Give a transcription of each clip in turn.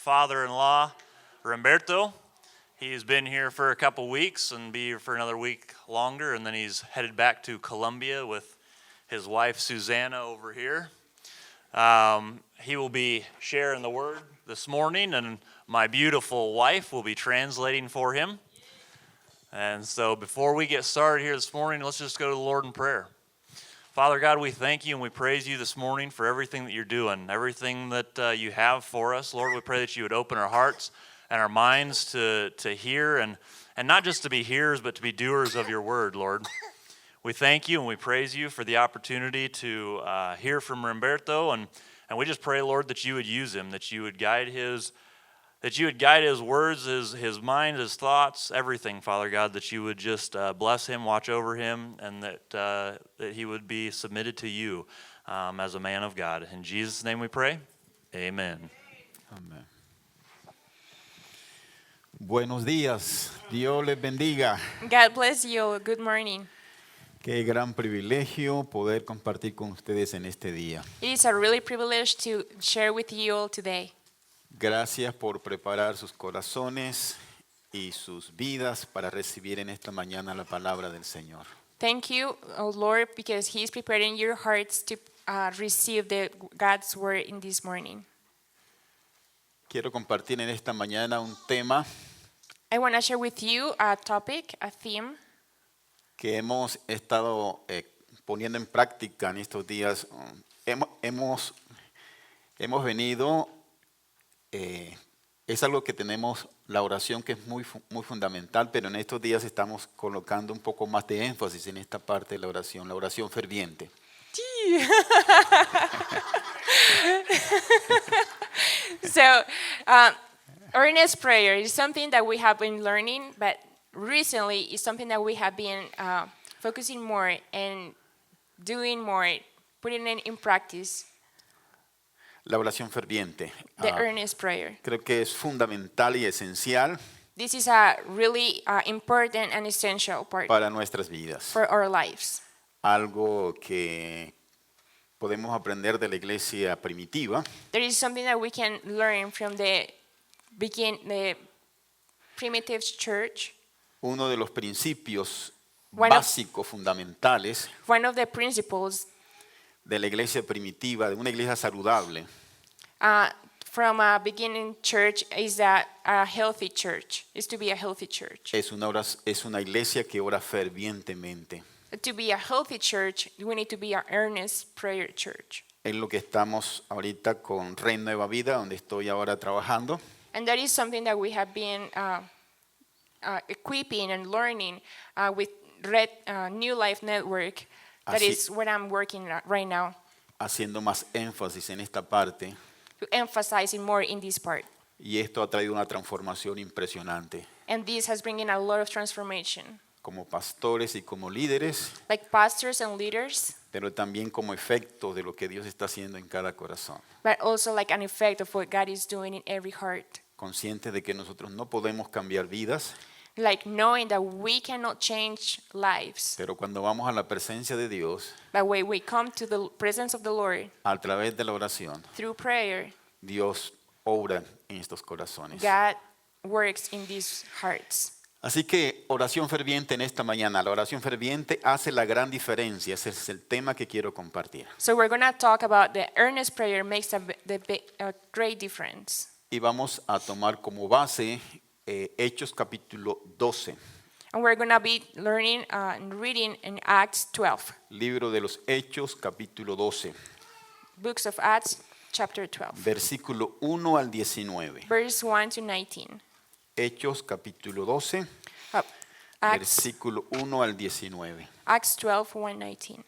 father-in-law, Humberto. He's been here for a couple weeks and be here for another week longer, and then he's headed back to Colombia with his wife, Susanna, over here. He will be sharing the word this morning, and my beautiful wife will be translating for him. And so before we get started here this morning, let's just go to the Lord in prayer. Father God, we thank you and we praise you this morning for everything that you're doing, everything that you have for us. Lord, we pray that you would open our hearts and our minds to hear, and not just to be hearers, but to be doers of your word, Lord. We thank you and we praise you for the opportunity to hear from Humberto, and we just pray, Lord, that you would use him, that you would guide his words, his mind, his thoughts, everything, Father God, that you would just bless him, watch over him, and that he would be submitted to you as a man of God. In Jesus' name we pray, amen. Amén. Buenos días, Dios les bendiga. God bless you. Good morning. Qué gran privilegio poder compartir con ustedes en este día. It is a really privilege to share with you all today. Gracias por preparar sus corazones y sus vidas para recibir en esta mañana la palabra del Señor. Thank you, oh Lord, because He is preparing your hearts to receive God's word in this morning. Quiero compartir en esta mañana un tema I want to share with you a topic, a theme que hemos estado poniendo en práctica en estos días. Hemos venido, es algo que tenemos, la oración que es muy fundamental, pero en estos días estamos colocando un poco más de énfasis en esta parte de la oración ferviente. So, earnest prayer is something that we have been learning, but recently it's something that we have been focusing more and doing more, putting it in practice. La oración ferviente. The earnest prayer. Creo que es fundamental y esencial This is a really important and essential part para nuestras vidas. for our lives. Algo que podemos aprender de la iglesia primitiva. There is something that we can learn from the primitive church. Uno de los principios One of- básicos, fundamentales One of the principles de la iglesia primitiva, de una iglesia saludable, from a beginning church is that a healthy church, is to be a healthy church. es una iglesia que ora fervientemente. To be a healthy church, we need to be an earnest prayer church. Es lo que estamos ahorita con Reino Nueva Vida, donde estoy ahora trabajando. And that is something that we have been equipping and learning with New Life Network. That Así- is what I'm working at right now, Haciendo más énfasis en esta parte, to emphasizing more in this part. y esto ha traído una transformación impresionante. And this has bringing a lot of transformation, Como pastores y como líderes, like pastors and leaders, pero también como efecto de lo que Dios está haciendo en cada corazón. but also like an effect of what God is doing in every heart. Conscientes de que nosotros no podemos cambiar vidas, Like knowing that we cannot change lives, pero cuando vamos a la presencia de Dios, but when we come to the presence of the Lord a través de la oración, through prayer, Dios obra en estos corazones. God works in these hearts. Así que oración ferviente en esta mañana. La oración ferviente hace la gran diferencia. Ese es el tema que quiero compartir. So we're going to talk about the earnest prayer makes a great difference. Y vamos a tomar como base Hechos capítulo 12. And we're going to be learning and reading in Acts 12, Libro de los Hechos capítulo 12. books of Acts chapter 12, Versículo 1 al 19. verse 1 to 19. Hechos capítulo 12. Acts, Versículo 1 al 19. Acts 12, 1, 19.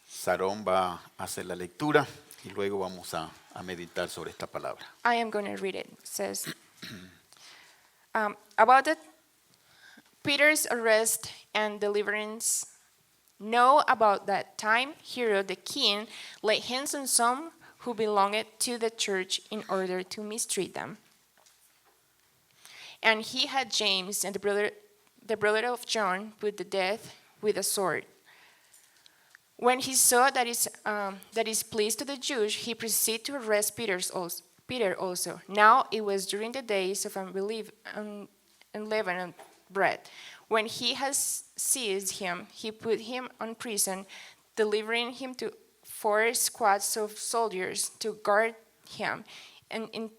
Sarón va a hacer la lectura y luego vamos a meditar sobre esta palabra. I am going to read it. It says, about Peter's arrest and deliverance. Know about that time Herod the king laid hands on some who belonged to the church in order to mistreat them. And he had James and the brother of John put to death with a sword. When he saw that is pleased to the Jews, he proceeded to arrest Peter also. Now it was during the days of unleavened bread. When he has seized him, he put him on prison, delivering him to 4 squads of soldiers to guard him, and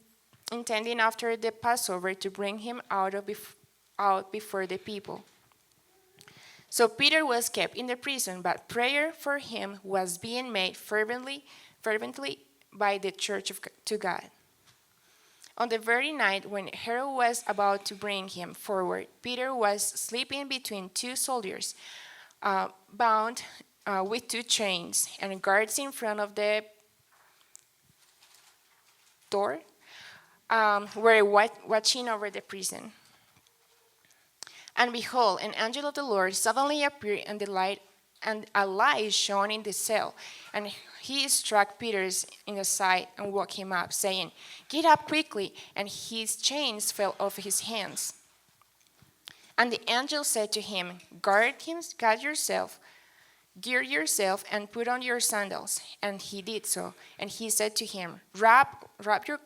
intending after the Passover to bring him out before the people. So Peter was kept in the prison, but prayer for him was being made fervently by the church to God. On the very night when Herod was about to bring him forward, Peter was sleeping between 2 soldiers, bound with 2 chains, and guards in front of the door were watching over the prison. And behold, an angel of the Lord suddenly appeared in the light, and a light shone in the cell. And he struck Peter in the side and woke him up, saying, "Get up quickly." And his chains fell off his hands. And the angel said to him, Guard yourself, gird yourself, and put on your sandals. And he did so. And he said to him, Wrap your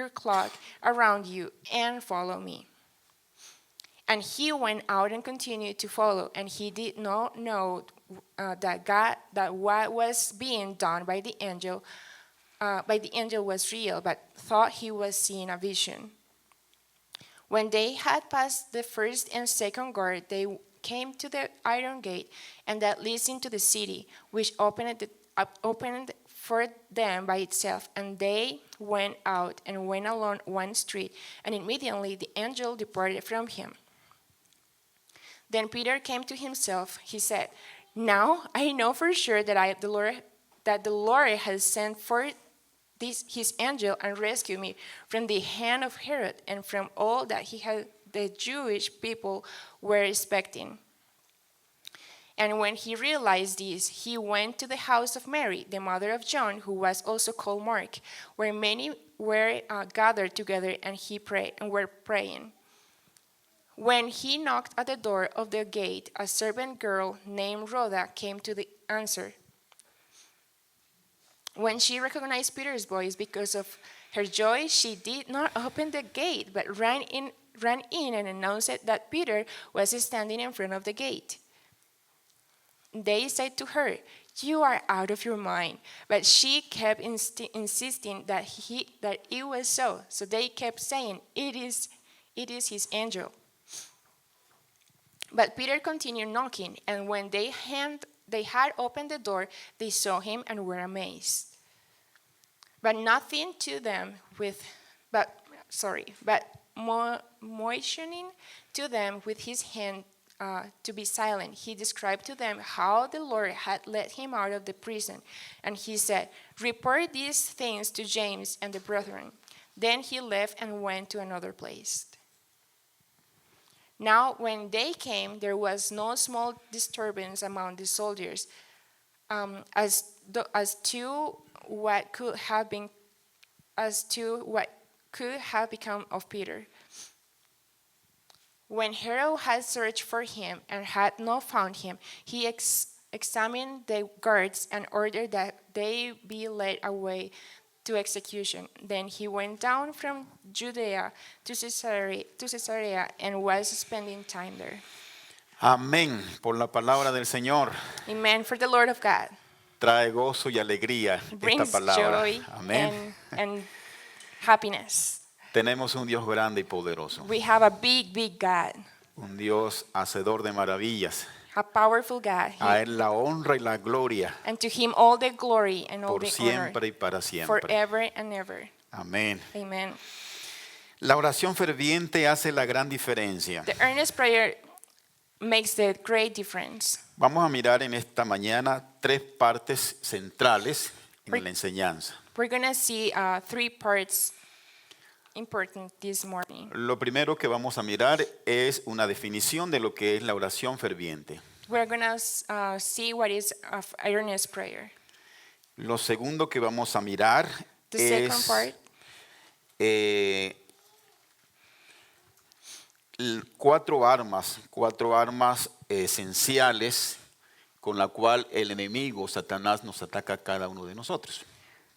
cloak around you and follow me. And he went out and continued to follow, and he did not know that what was being done by the angel was real, but thought he was seeing a vision. When they had passed the first and second guard, they came to the iron gate, and that leads into the city, which opened for them by itself. And they went out and went along one street, and immediately the angel departed from him. Then Peter came to himself. He said, "Now I know for sure that the Lord has sent forth his angel and rescued me from the hand of Herod and from all that the Jewish people were expecting." And when he realized this, he went to the house of Mary, the mother of John, who was also called Mark, where many were gathered together, and were praying. When he knocked at the door of the gate, a servant girl named Rhoda came to the answer. When she recognized Peter's voice because of her joy, she did not open the gate, but ran in and announced that Peter was standing in front of the gate. They said to her, "You are out of your mind." But she kept insisting that it was so. So they kept saying, It is his angel." But Peter continued knocking, and when they had opened the door, they saw him and were amazed. But motioning to them with his hand to be silent, he described to them how the Lord had led him out of the prison. And he said, "Report these things to James and the brethren." Then he left and went to another place. Now, when they came, there was no small disturbance among the soldiers, as to what could have become of Peter. When Herod had searched for him and had not found him, he examined the guards and ordered that they be led away to execution. Then he went down from Judea to Caesarea and was spending time there. Amén por la palabra del Señor. Amen. For the Lord of God Trae gozo y alegría esta brings palabra. joy Amén. and happiness. Tenemos un Dios grande y poderoso. We have a big, big God, Un Dios hacedor de maravillas. a powerful God. A Él la honra y la gloria And to him all the glory and all por the siempre y honor para siempre. forever and ever. Amén. Amen. La oración ferviente hace la gran diferencia. The earnest prayer makes the great difference. Vamos a mirar en esta mañana 3 partes centrales en la enseñanza. We're going to see 3 parts important this morning. Lo primero que vamos a mirar es una definición de lo que es la oración ferviente. We're going to see what is earnest prayer. Lo segundo que vamos a mirar The second es part, 4 armas esenciales con la cual el enemigo, Satanás, nos ataca a cada uno de nosotros.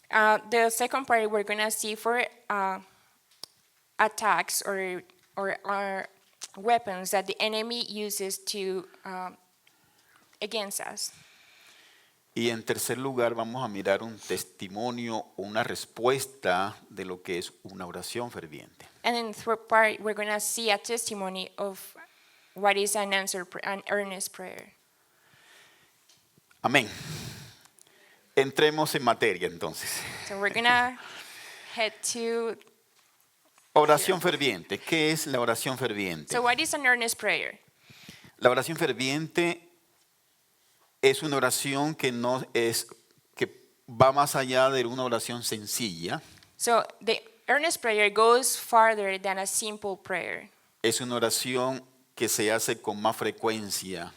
The second part we're gonna see for attacks or weapons that the enemy uses to against us. Y en tercer lugar vamos a mirar un testimonio o una respuesta de lo que es una oración ferviente. And in the third part, we're gonna see a testimony of what is an earnest prayer. Amén. Entremos en materia entonces. So we're gonna head to. Oración ferviente. ¿Qué es la oración ferviente? So what is an earnest prayer? La oración ferviente es una oración que va más allá de una oración sencilla. So the earnest prayer goes farther than a simple prayer. Es una oración que se hace con más frecuencia,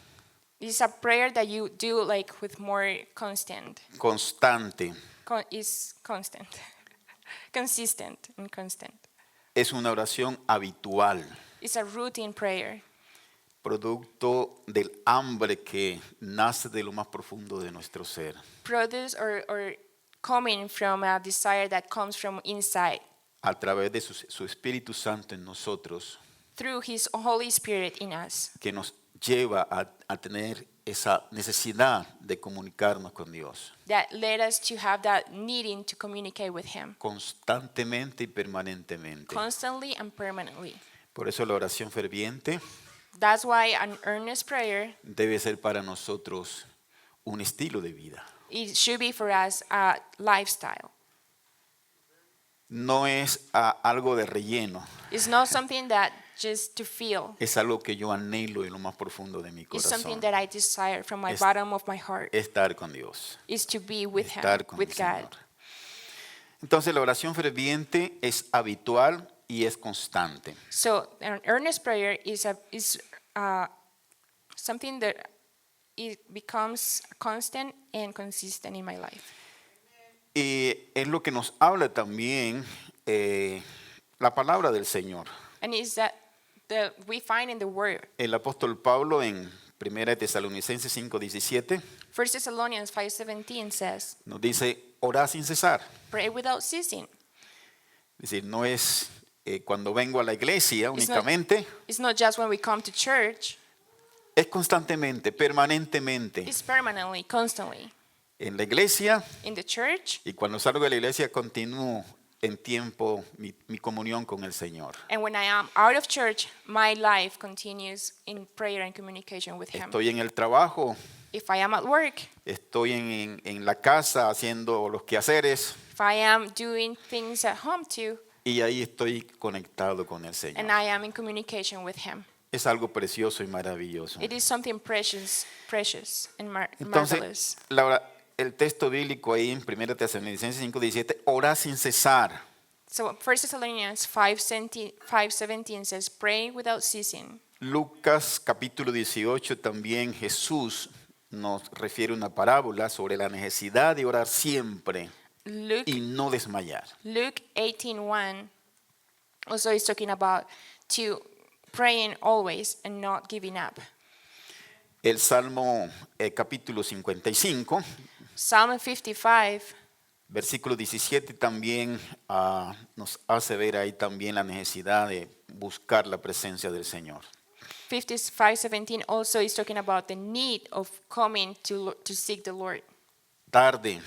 It's a prayer that you do like with more constante. Is constant, consistent and constant. Es una oración habitual, It's a routine prayer. producto del hambre que nace de lo más profundo de nuestro ser. Produce or coming from a desire that comes from inside A través de su Espíritu Santo en nosotros, through His Holy Spirit in us que nos lleva a tener esa necesidad de comunicarnos con Dios that led us to have that needing to communicate with Him constantemente y permanentemente. constantly and permanently. Por eso la oración ferviente That's why an earnest prayer, debe ser para nosotros un estilo de vida. it should be for us a lifestyle. No es algo de relleno, It's not something that just to feel. es algo que yo anhelo en lo más profundo de mi It's something corazón. that I desire from my Es- bottom of my heart. Estar con Dios, Is to be with Him, estar con el with God. Señor. Entonces la oración ferviente es habitual y es constante. So an earnest prayer is something that it becomes constant and consistent in my life. Y es lo que nos habla también la palabra del Señor. And it's that we find in the Word. El apóstol Pablo en 1 Tesalonicenses 5:17 1 Thessalonians 5:17 says, nos dice, orad sin cesar. pray without ceasing. Es decir, no es cuando vengo a la iglesia It's not- únicamente, It's not just when we come to church, es constantemente, permanentemente it's permanently, constantly. en la iglesia, In the church, y cuando salgo de la iglesia continúo en tiempo mi comunión con el Señor. and when I am out of church, my life continues in prayer and communication with Him. Estoy en el trabajo, If I am at work, estoy en la casa haciendo los quehaceres, if I am doing things at home too, y ahí estoy conectado con el Señor. and I am in communication with Him. Es algo precioso y maravilloso. It is something precious and Entonces, marvelous. el texto bíblico ahí en 1 Tesalonicenses 5:17, ora sin cesar. So 1 Thessalonians 5:17 says, pray without ceasing. Lucas capítulo 18 también Jesús nos refiere una parábola sobre la necesidad de orar siempre Luke y no desmayar. 18:1 also is talking about to praying always and not giving up. El Salmo capítulo 55, Psalm 55, versículo 17 también nos hace ver ahí también la necesidad de buscar la presencia del Señor. 55:17 also is talking about the need of coming to seek the Lord. Tarde,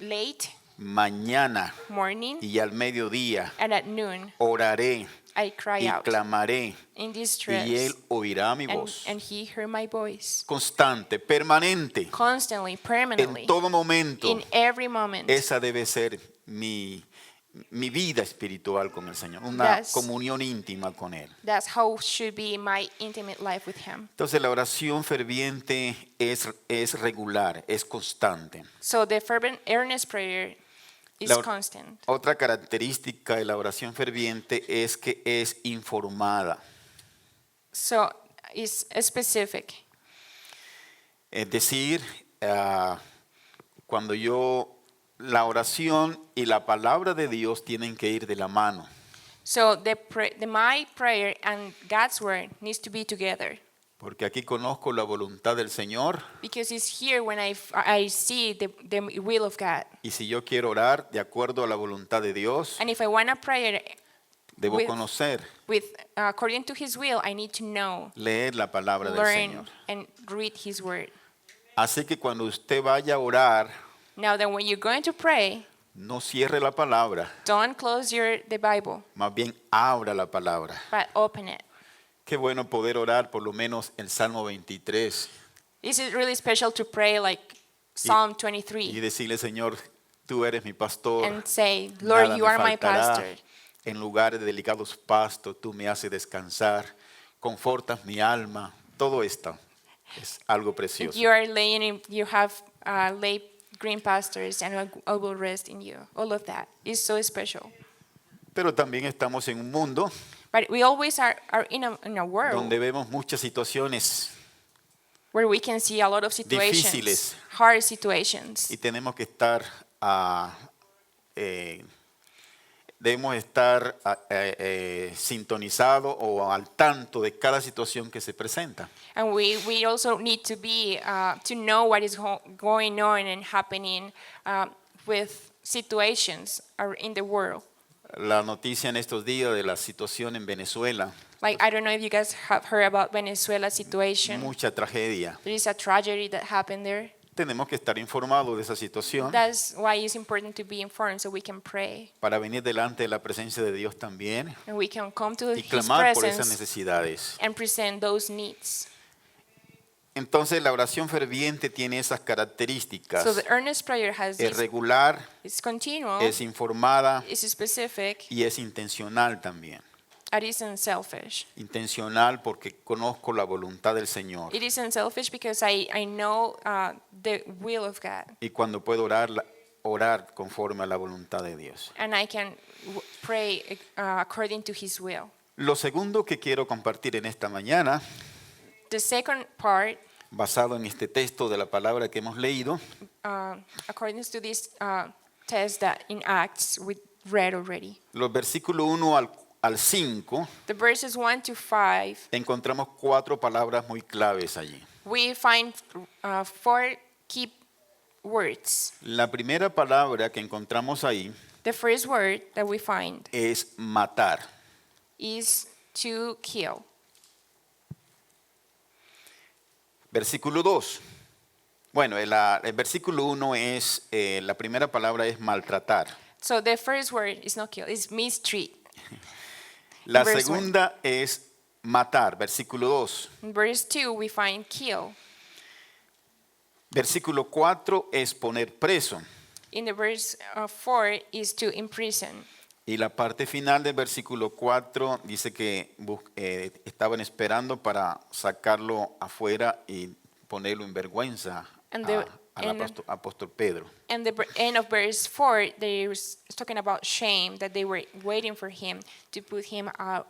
Late, mañana morning, y al mediodía and at noon, oraré I cry y out clamaré in distress, y Él oirá mi voz. and He heard my voice. Constante, permanente, Constantly, permanently, en todo momento. in every moment. Esa debe ser mi vida espiritual con el Señor, una That's- comunión íntima con Él. That's how should be my intimate life with Him. Entonces la oración ferviente es regular, es constante. So the fervent, earnest prayer is La- constant. Otra característica de la oración ferviente es que es informada. So it's specific. Es decir, cuando la oración y la palabra de Dios tienen que ir de la mano. So my prayer and God's word needs to be together. Porque aquí conozco la voluntad del Señor because it's here when I see the will of God. y si yo quiero orar de acuerdo a la voluntad de Dios, And if I want to pray debo with- conocer, according to His will, I need to know, leer la palabra del learn, Señor. and read His word. Así que cuando usted vaya a orar, Now then, when you're going to pray, no cierre la palabra, don't close the Bible, más bien abra la palabra. but open it. Qué bueno poder orar por lo menos el Salmo 23 Is it really special to pray like Psalm y 23 decirle, Señor, tú eres mi pastor, and say, Lord, nada you me are my faltará. pastor. En lugares de delicados pastos tú me haces descansar, confortas mi alma. Todo esto es algo precioso. You are laying in, you have laid green pastures, and I will rest in you. All of that is so special. Pero también estamos en un mundo But we always are in a world donde vemos muchas situaciones where we can see a lot of situations, difíciles. hard situations. y tenemos que estar, debemos estar sintonizados o al tanto de cada situación que se presenta. And we also need to be, to know what is going on and happening with situations in the world. La noticia en estos días de la situación en Venezuela, Like, I don't know if you guys have heard about Venezuela's situation. mucha tragedia. There is a tragedy that happened there. Tenemos que estar informados de esa situación That's why it's important to be informed so we can pray. para venir delante de la presencia de Dios también And we can come to y His clamar por esas presence necesidades. and present those needs. Entonces la oración ferviente tiene esas características. So the earnest prayer has Es this, regular, it's continual, es informada it's specific, y es intencional también. it isn't selfish. Intencional porque conozco la voluntad del Señor. It isn't selfish because I know the will of God, Y cuando puedo orar conforme a la voluntad de Dios. and I can pray according to His will. Lo segundo que quiero compartir en esta mañana, The second part, basado en este texto de la palabra que hemos leído, according to this text that in Acts we read already, los versículos 1 al 5, the verses 1 to 5, encontramos 4 palabras muy claves allí. we find 4 key words. La primera palabra que encontramos ahí The first word that we find es matar. is to kill. Versículo 2. Bueno, el versículo 1 es, la primera palabra es maltratar. So the first word is not kill, it's mistreat. La Verse segunda es matar, versículo 2. In verse 2 we find kill. Versículo 4 es poner preso. In the verse 4 is to imprison. Y la parte final del versículo 4 dice que estaban esperando para sacarlo afuera y ponerlo en vergüenza And al apóstol Pedro. And the end of verse 4, they were talking about shame, that they were waiting for him to put him out.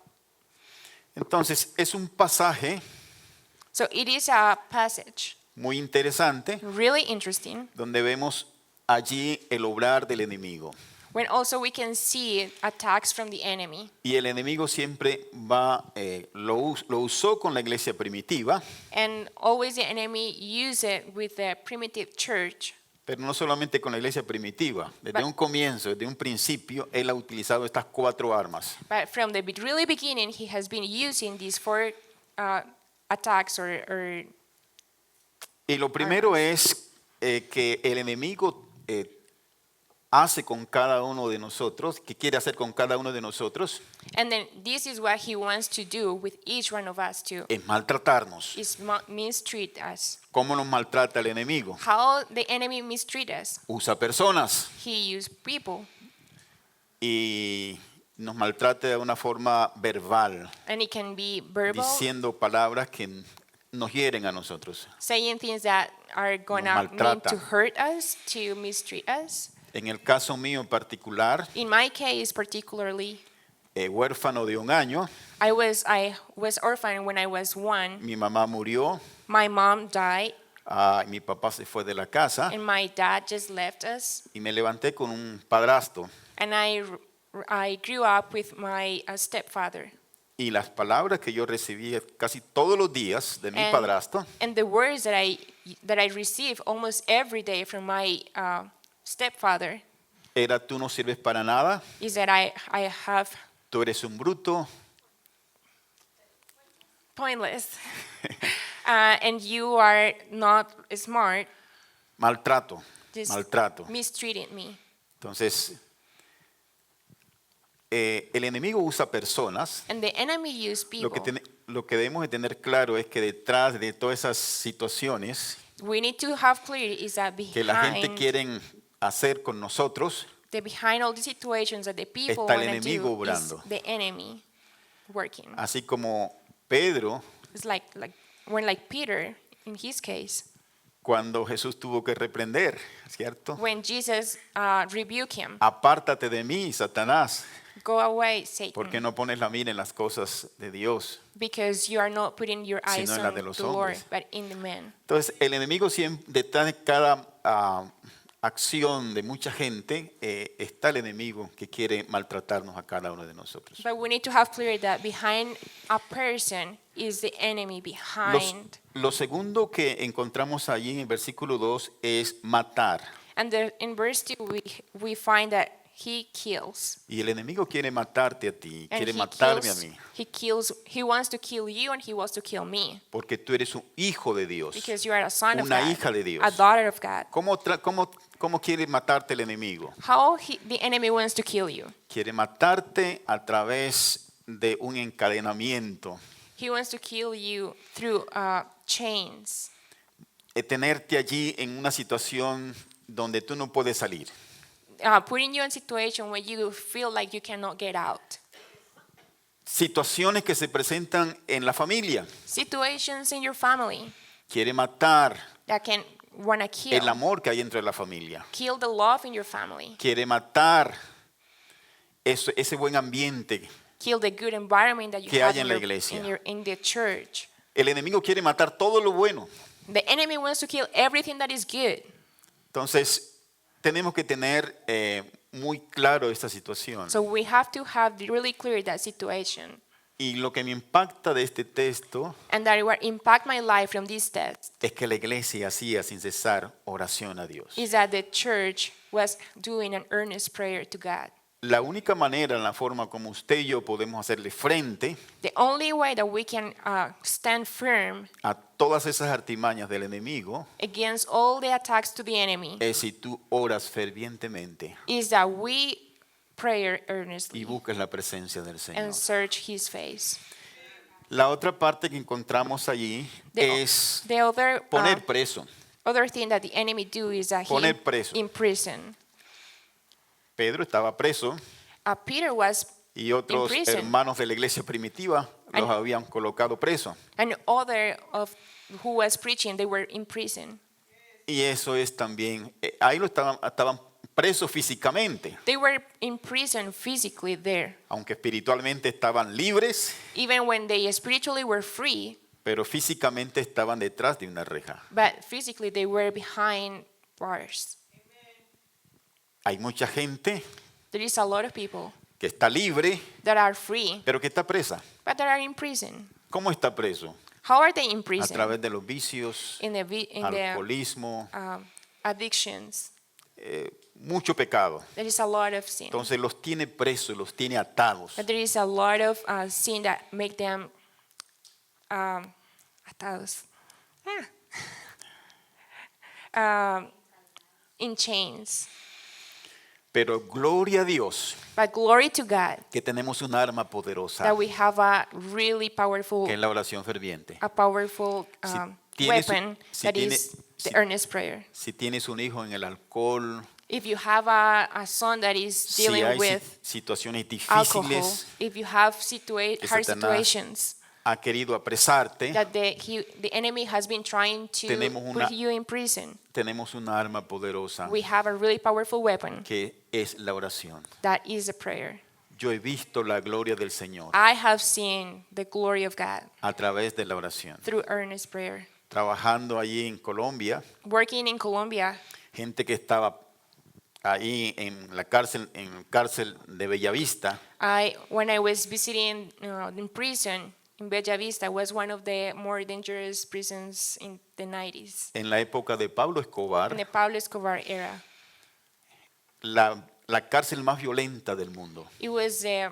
Entonces es un pasaje So it is a passage, muy interesante really interesting, donde vemos allí el obrar del enemigo. when also we can see attacks from the enemy. Y el enemigo siempre lo usó con la iglesia primitiva, And always the enemy use it with the primitive church. pero no solamente con la iglesia primitiva. Desde un comienzo, desde un principio, él ha utilizado estas 4 armas. But from the really beginning, he has been using these 4 attacks or Y lo primero es que el enemigo hace con cada uno de nosotros, que quiere hacer con cada uno de nosotros, and then this is what he wants to do with each one of us too, es maltratarnos. is mistreat us. ¿Cómo nos maltrata el enemigo? How the enemy mistreat us? Usa personas He used people, y nos maltrata de una forma verbal, and it can be verbal, diciendo palabras que nos hieren a nosotros. saying things that are gonna mean maltrata. to hurt us, to mistreat us. En el caso mío en particular, In my case, particularly, huérfano de 1 año, I was orphaned when I was 1. mi mamá murió, My mom died, mi papá se fue de la casa and my dad just left us. y me levanté con un padrastro. And I grew up with my stepfather. Y las palabras que yo recibí casi todos los días de mi padrastro And the words that I receive almost every day from my stepfather era: tú no sirves para nada, is that I have tú eres un bruto, pointless, and you are not smart, maltrato, just maltrato. mistreating me. Entonces, el enemigo usa personas. And the enemy used people. Lo que debemos de tener claro es que detrás de todas esas situaciones We need to have clear is that que la gente behind quiere hacer con nosotros, behind all the situations that the people está el want to enemigo do is obrando. the enemy working. así como Pedro, It's like Peter in his case cuando Jesús tuvo que reprender, ¿cierto? when Jesus rebuked him, Apártate de mí, Satanás, go away, Satan, porque no pones la mira en las cosas de Dios. because you are not putting your eyes Sino en las on de los the Lord, hombres. but in the man. Entonces, el enemigo siempre, detrás de cada acción de mucha gente, está el enemigo que quiere maltratarnos a cada uno de nosotros. But we need to have clear that behind a person is the enemy behind. Lo segundo que encontramos allí en el versículo 2 es matar. And in verse 2, we find that he kills. Y el enemigo quiere matarte a ti, And quiere matarme a mí, he wants to kill you and he wants to kill me. porque tú eres un hijo de Dios. Because you are a son of Una God, hija de Dios. a daughter of God. ¿Cómo quiere matarte el enemigo? How the enemy wants to kill you. Quiere matarte a través de un encadenamiento, He wants to kill you through chains, tenerte allí en una situación donde tú no puedes salir. putting you in a situation where you feel like you cannot get out. Situaciones que se presentan en la familia. Situations in your family Quiere matar that can want to kill. el amor que hay dentro de la familia. Kill the love in your family. Quiere matar ese buen ambiente. Kill the good environment that you Que have hay en la iglesia. in the church. El enemigo quiere matar todo lo bueno. The enemy wants to kill everything that is good. Entonces, tenemos que tener muy claro esta situación. So we have to have really clear that situation. Y lo que me impacta de este texto And that what impact my life from this text es que la iglesia hacía sin cesar oración a Dios. is that the church was doing an earnest prayer to God. La única manera, en la forma como usted y yo podemos hacerle frente The only way that we can stand firm a todas esas artimañas del enemigo against all the attacks to the enemy es si tú oras fervientemente is that we pray y earnestly buscas la presencia del Señor. and search his face. La otra parte que encontramos allí es The other poner preso. other thing that the enemy do is that Poner he preso. imprison. Pedro estaba preso Peter was y otros in prison. hermanos de la iglesia primitiva los And- habían colocado preso. and other of who was preaching, they were in prison. Y eso es también, ahí estaban presos físicamente, They were in prison physically there. aunque espiritualmente estaban libres, Even when they spiritually were free, pero físicamente estaban detrás de una reja. but physically they were behind bars. Hay mucha gente There is a lot of people que está libre, that are free, pero que está presa. but that are in prison. ¿Cómo está preso? How are they in A prison? través de los vicios, In the alcoholismo, addictions. mucho pecado. There is a lot of sin. Entonces los tiene presos, los tiene atados. But there is a lot of sin that make them atados. In chains. Pero gloria a Dios But glory to God que tenemos un arma poderosa, that we have a really powerful, que es la oración ferviente. a powerful tienes- weapon si that tiene- is si- the earnest prayer. Si tienes un hijo en el alcohol, If you have a son that is si dealing hay with situaciones alcohol, difíciles, if you have hard Satanás situations ha querido apresarte, that the enemy has been trying to Tenemos una- put you in prison, tenemos una arma poderosa we have a really powerful weapon que es la oración. that is a prayer. Yo he visto la gloria del Señor I have seen the glory of God a través de la oración. through earnest prayer. Trabajando allí en Colombia, Working in Colombia, gente que estaba ahí en la cárcel de Bellavista, When I was visiting in prison in Bellavista, was one of the more dangerous prisons in the 90s, en la época de Pablo in Escobar, the Pablo Escobar era. la cárcel más violenta del mundo. It was the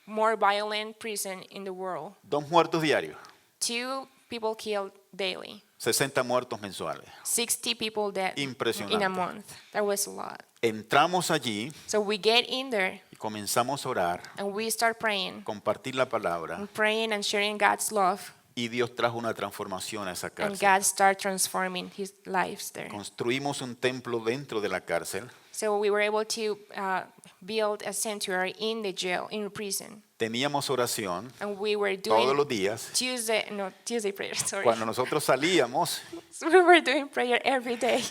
more violent prison in the world. 2 muertos diarios, 2 people killed daily, 60 muertos mensuales. 60 people dead in Impresionante. a month. That was a lot. Entramos allí So we get in there y comenzamos a orar, and we start praying, compartir la palabra, and praying and sharing God's love, y Dios trajo una transformación a esa and cárcel. God started transforming his lives there. Construimos un templo dentro de la cárcel. So we were able to build a sanctuary in the jail, in prison, Teníamos oración and we were todos doing los días. Tuesday prayer. Sorry, Cuando nosotros salíamos, so we were doing prayer every day.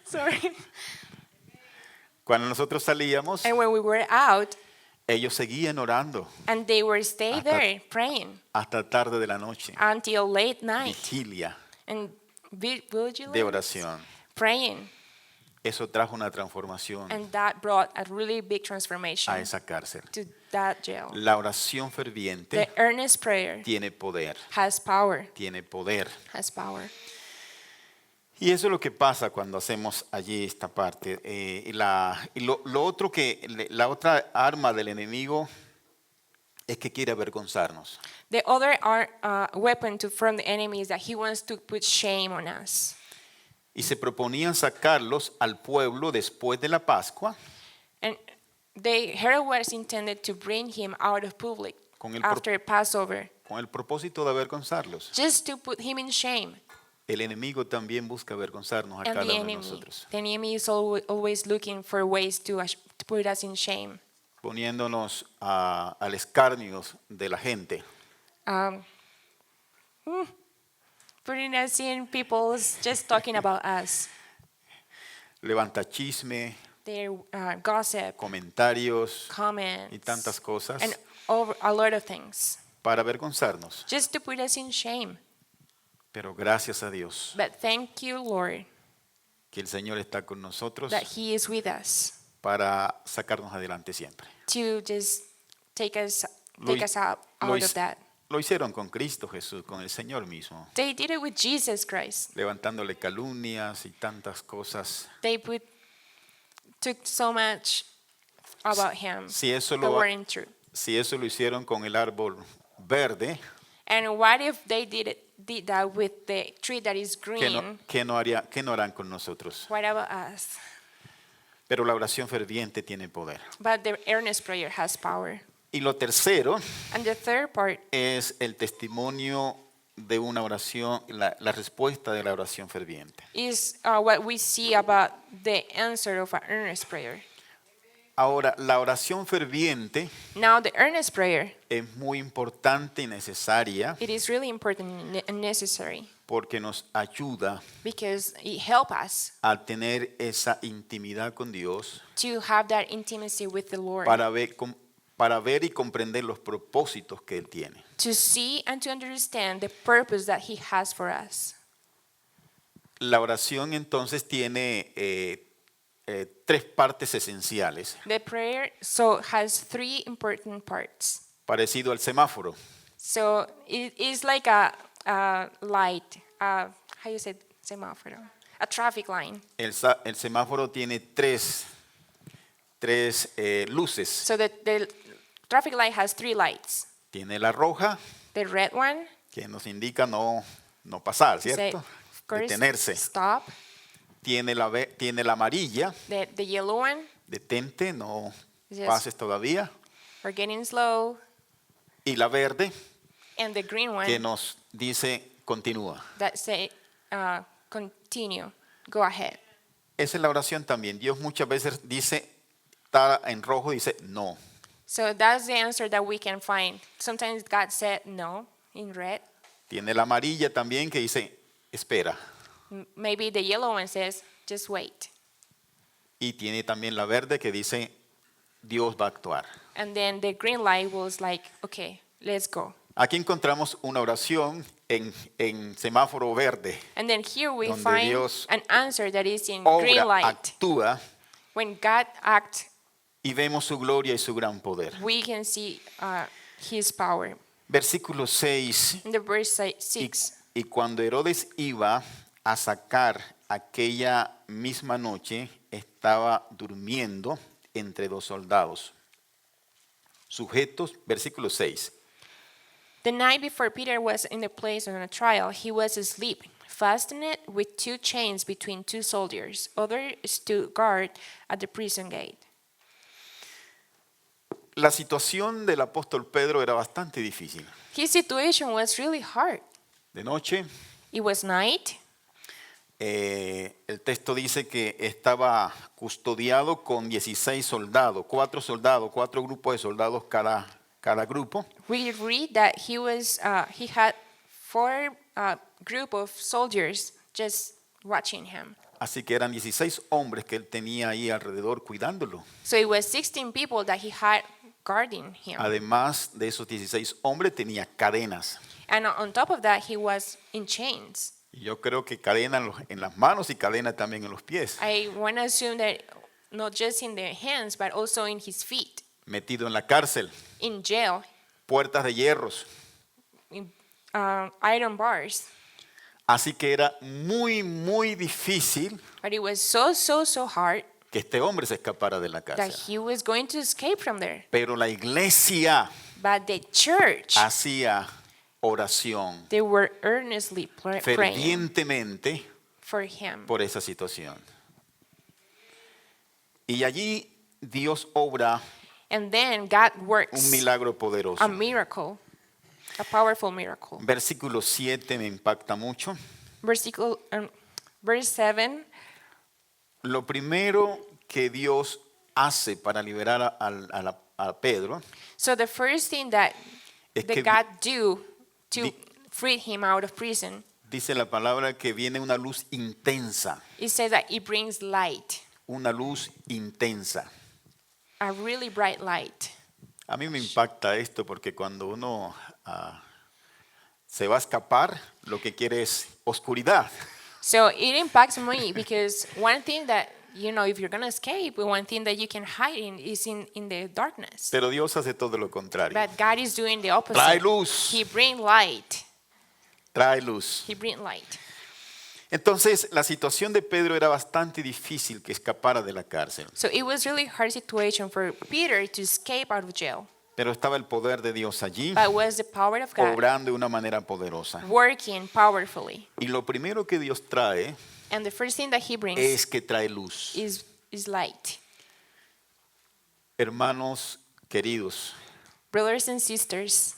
Sorry, cuando nosotros salíamos, and when we were out, ellos seguían orando and they were stay Hasta- there praying hasta tarde de la noche. until late night Vigilia and de vigilance, oración. praying, Eso trajo una transformación and that brought a really big transformation a esa cárcel. to that jail. La oración The ferviente earnest prayer tiene poder, has power, tiene poder. has power. Y eso es lo que pasa cuando hacemos allí esta parte. Lo otro la otra arma del enemigo es que quiere avergonzarnos. The other weapon from the enemy is that he wants to put shame on us. Y se proponían sacarlos al pueblo después de la Pascua And Herod was intended to bring him out of public Con el after Passover, con el propósito de avergonzarlos. just to put him in shame. El enemigo también busca avergonzarnos a And cada uno de nosotros, the enemy is always looking for ways to put us in shame. poniéndonos al escarnio de la gente. Um, Putting us in people's just talking about us, Levanta chisme, their gossip, comentarios comments, y tantas cosas and a lot of things, para avergonzarnos. just to put us in shame. Pero gracias a Dios But thank you, Lord, que el Señor está con nosotros that He is with us para sacarnos adelante siempre. to just take us Lo out lo of hic- that. Lo hicieron con Cristo Jesús, con el Señor mismo, They did it with Jesus Christ. levantándole calumnias y tantas cosas. They took so much about Him Si eso that lo, weren't true. si eso lo hicieron con el árbol verde, And what if they did that with the tree that is ¿qué no, green? qué no harán con nosotros? What about us? Pero la oración ferviente tiene poder. But the earnest prayer has power. Y lo tercero And the third part es el testimonio de una oración, la respuesta de la oración ferviente. is what we see about the answer of an earnest prayer. Ahora, la oración ferviente Now, the earnest prayer, es muy importante y necesaria it is really important and necessary porque nos ayuda because it helps us a tener esa intimidad con Dios to have that intimacy with the Lord, para ver y comprender los propósitos que Él tiene. to see and to understand the purpose that He has for us. La oración entonces tiene 3 partes esenciales, The prayer has 3 important parts. parecido al semáforo. So it is like a light, how you say semáforo? A traffic line. El semáforo tiene tres luces. So the traffic light has 3 lights. Tiene la roja, The red one, que nos indica no pasar, say, ¿cierto? of course, Detenerse. stop. Tiene la amarilla, The yellow one, detente, no Yes. pases todavía. we're getting slow. Y la verde, And the green one, que nos dice continúa. that say, continue, go ahead. Esa es la oración también. Dios muchas veces dice, está en rojo, dice no. So that's the answer that we can find. Sometimes God said no in red. Tiene la amarilla también que dice espera. Maybe the yellow one says, just wait. Y tiene también la verde que dice Dios va a actuar. And then the green light was like, okay, let's go. Aquí encontramos una oración en semáforo verde, And then here we Donde find Dios an answer that is in green obra, light. actúa When God acts, y vemos su gloria y su gran poder. we can see his power. Versículo 6. In the verse Y, 6, y cuando Herodes iba a sacar aquella misma noche, estaba durmiendo entre dos soldados, sujetos, versículo 6. the night before Peter was in the place of a trial, he was asleep, fastened with two chains between two soldiers. Others stood guard at the prison gate. La situación del apóstol Pedro era bastante difícil. His situation was really hard. De noche, It was night. el texto dice que estaba custodiado con 16 soldados, cuatro grupos de soldados cada grupo. We read that he had four group of soldiers just watching him. Así que eran 16 hombres que él tenía ahí alrededor cuidándolo. So it was 16 people that he had guarding him. Además de esos 16 hombres tenía cadenas. And on top of that, he was in chains. Y yo creo que cadena en las manos y cadena también en los pies. I want to assume that not just in their hands, but also in his feet, Metido en la cárcel, in jail, puertas de hierros. in iron bars. Así que era muy difícil But it was so hard que este hombre se escapara de la that cárcel. he was going to escape from there. Pero la iglesia But the church, hacía oración they were earnestly praying fervientemente for him. por esa situación. Y allí Dios obra And then God un works milagro poderoso. a miracle, a powerful miracle. Versículo 7 me impacta mucho. Verse 7, Lo primero que Dios hace para liberar a Pedro so the first thing that es que God do to di- free him out of prison, dice la palabra que viene una luz intensa, it says that it brings light, una luz intensa. a really bright light. A mí me impacta esto porque cuando uno se va a escapar, lo que quiere es oscuridad. So it impacts me because one thing that, if you're going to escape, one thing that you can hide in is in the darkness. Pero Dios hace todo lo contrario. But God is doing the opposite. Trae luz. He brings light. Trae luz. He brings light. Entonces, la situación de Pedro era bastante difícil que escapara de la cárcel. So it was really hard situation for Peter to escape out of jail. Pero estaba el poder de Dios allí, But it was the power of God obrando de una manera poderosa. working powerfully. Y lo primero que Dios trae And the first thing that he brings es que trae luz. is light. Hermanos queridos, Brothers and sisters,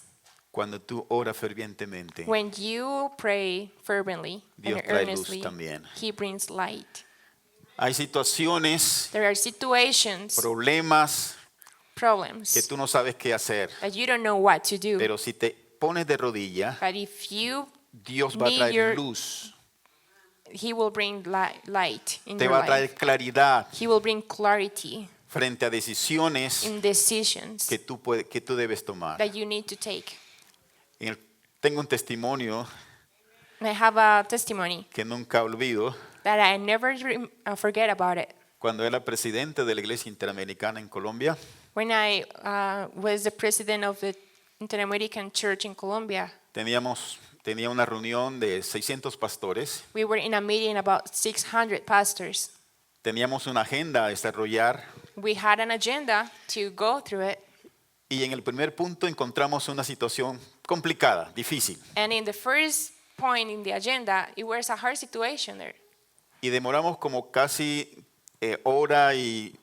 cuando tú oras fervientemente, when you pray fervently Dios and trae luz earnestly, también. he brings light. hay situaciones, There are situations, problemas que problems tú no sabes qué hacer. that you don't know what to do. Pero si te pones de rodillas, But if you, Dios va a Need traer your- luz, he will bring light in te your va a life. traer claridad He will bring clarity frente a decisiones in decisions que tú debes tomar. that you need to take. Tengo un testimonio I have a testimony que nunca olvido. that I never forget about it. Cuando era presidente de la Iglesia Interamericana en Colombia, When I was the president of the Inter-American Church in Colombia, tenía una reunión de 600 pastores. we were in a meeting about 600 pastors. Teníamos una agenda a desarrollar We had an agenda to go through it, y en el primer punto encontramos una situación complicada, difícil. and in the first point in the agenda, it was a hard situation there. Y demoramos como casi hora y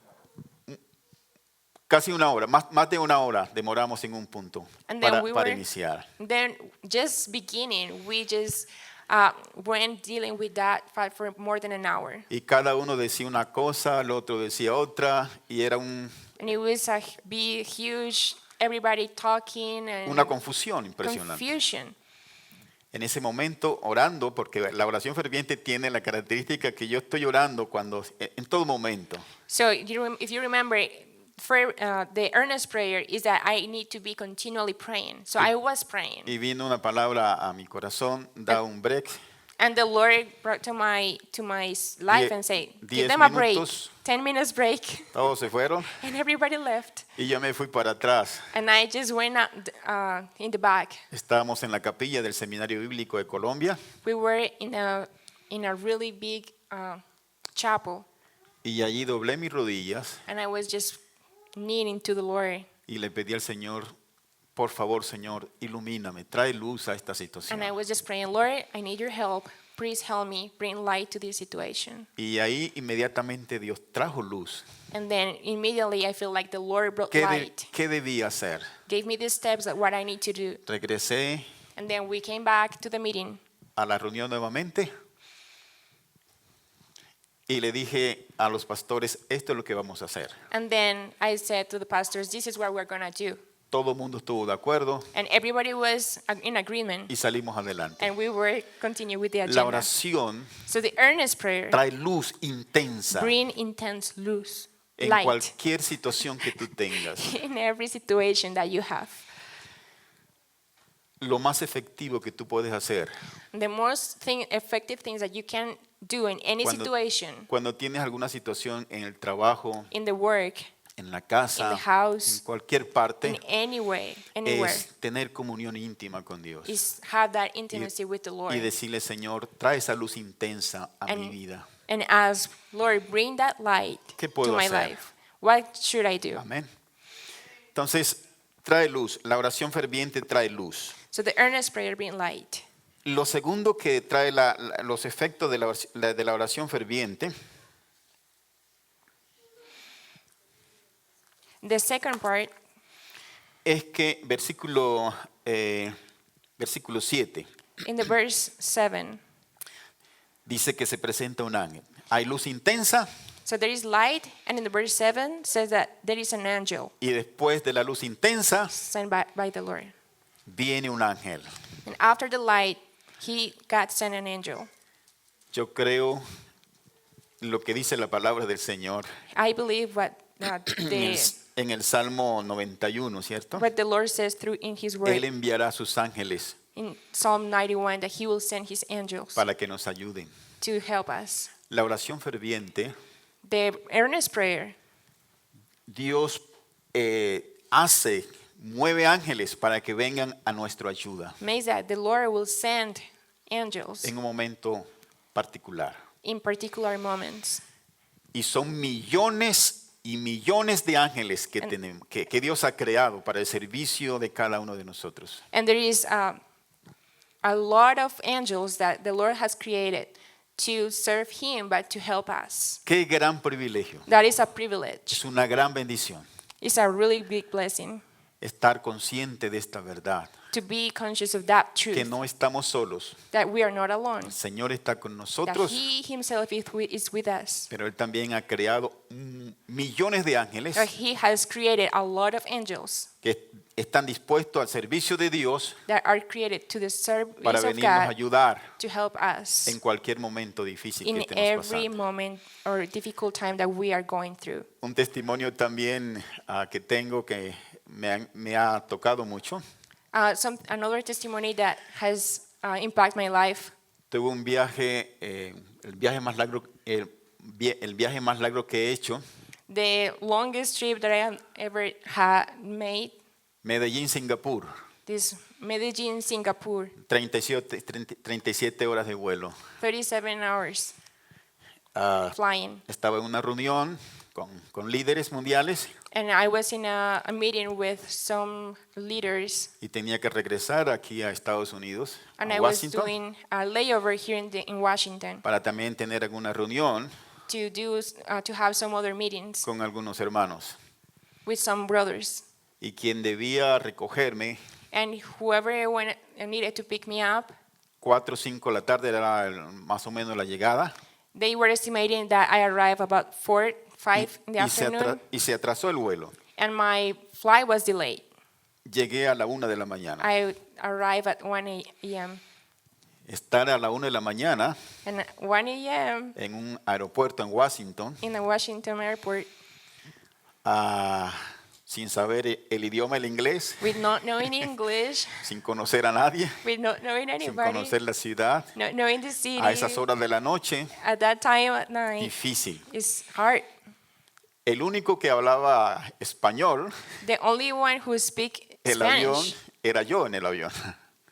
casi una hora, más de una hora demoramos en un punto And then para iniciar. Then just beginning, we just went dealing with that fight for more than an hour. Y cada uno decía una cosa, el otro decía otra, y era And it was a big, huge, everybody talking and una confusión impresionante. confusion. En ese momento orando, porque la oración ferviente tiene la característica que yo estoy orando en todo momento. So if you remember, the earnest prayer is that I need to be continually praying. So I was praying. Y vino una palabra a mi corazón, da un break. And the Lord brought to my life and said, give them a break, 10 minutes break. Todos se fueron And everybody left. y yo me fui para atrás. And I just went out, in the back. Estábamos en la capilla del Seminario Bíblico de Colombia We were in a really big chapel. y allí doblé mis rodillas And I was just kneeling to the Lord. y le pedí al Señor, por favor, Señor, ilumíname, trae luz a esta situación. And I was just praying, Lord, I need your help. Please help me bring light to this situation. Y ahí inmediatamente Dios trajo luz. And then immediately I feel like the Lord brought light. ¿Qué debía hacer? Gave me the steps of what I need to do. Regresé And then we came back to the meeting. a la reunión nuevamente y le dije a los pastores, esto es lo que vamos a hacer. And then I said to the pastors, this is what we're going to do. Todo el mundo estuvo de acuerdo And everybody was in agreement. y salimos adelante. And we were continuing with the La agenda. oración So the earnest prayer trae luz intensa bring intense luz, en light cualquier situación que tú tengas. in every situation that you have. Lo más efectivo que tú puedes hacer The most effective things that you can do in any situation, cuando tienes alguna situación en el trabajo, in the work, en la in casa, the house, en cualquier parte, in any way, anywhere, es tener comunión íntima con Dios. is have that intimacy with the Lord. Y decirle, Señor, trae esa luz intensa a mi vida. And ask, Lord, bring that light ¿Qué to puedo my hacer? life. What should I do? Amén. Entonces, trae luz. La oración ferviente trae luz. So the earnest prayer bring light. Lo segundo que trae los efectos de la oración ferviente The second part, es que versículo 7 in the verse 7, dice que se presenta un ángel. Hay luz intensa so there is light, and in the verse 7 says that there is an angel y después de la luz intensa sent by the Lord. viene un ángel. And after the light, God sent an angel. Yo creo lo que dice la palabra del Señor I believe what en el Salmo 91, ¿cierto? what the Lord says through in His Él word enviará a sus ángeles in Psalm 91, that He will send His angels para que nos ayuden. to help us. La oración ferviente, The earnest prayer, Dios mueve ángeles para que vengan a nuestra ayuda means that the Lord will send angels en un momento particular. in particular moments. Y son millones y millones de ángeles que tenemos, que Dios ha creado para el servicio de cada uno de nosotros. And there is a lot of angels that the Lord has created to serve Him, but to help us. Qué gran privilegio. That is a privilege. Es una gran bendición It's a really big blessing estar consciente de esta verdad, to be conscious of that truth, que no estamos solos. that we are not alone, El Señor está con that nosotros, He Himself is with us, pero Él también ha creado millones de ángeles that He has created a lot of angels que están dispuestos al servicio de Dios that are created to the service para of venirnos a God ayudar to help us en cualquier momento difícil que in estemos every pasando. moment or difficult time that we are going through. Un testimonio también que tengo que me ha tocado mucho. Another testimony that has impacted my life. Tuve un viaje, el viaje más largo que he hecho, The longest trip that I have ever made, Medellín, Singapur, this Medellin, Singapore, 37 horas de vuelo. 37 hours Ah, flying. estaba en una reunión con líderes mundiales And I was in a meeting with some leaders, y tenía que regresar aquí a Estados Unidos, and a I was Washington, doing a layover here in Washington para también tener alguna reunión to have some other meetings con algunos hermanos. with some brothers. Y quien debía recogerme, And whoever needed to pick me up, 4 o 5 de la tarde era más o menos la llegada, they were estimating that I arrived about 4, 5 in the afternoon, y se atrasó el vuelo. and my flight was delayed. Llegué a la 1 de la mañana. I arrived at 1 a.m. Estar a la 1 de la mañana And at 1 a.m. en un aeropuerto en Washington, in the Washington airport, sin saber el idioma, el inglés, with not knowing English, sin conocer a nadie, with not knowing sin anybody, conocer la ciudad, not knowing the city. a esas horas de la noche, At that time at night, difícil. it's hard. El único que hablaba español, The only one who speak el avión, Spanish, era yo en el avión.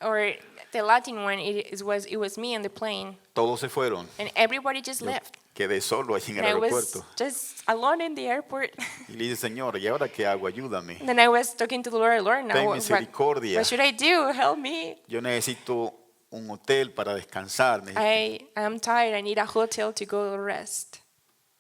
or the Latin one, it was me on the plane, Todos se fueron. and everybody just Yo left. quedé solo ahí en el And I was aeropuerto. just alone in the airport. Y le dije, Señor, ¿y ahora qué hago? Ayúdame. And then I was talking to the Lord, Lord, now Ten what misericordia. should I do? Help me. Yo necesito un hotel para descansar. I am tired. I need a hotel to go rest.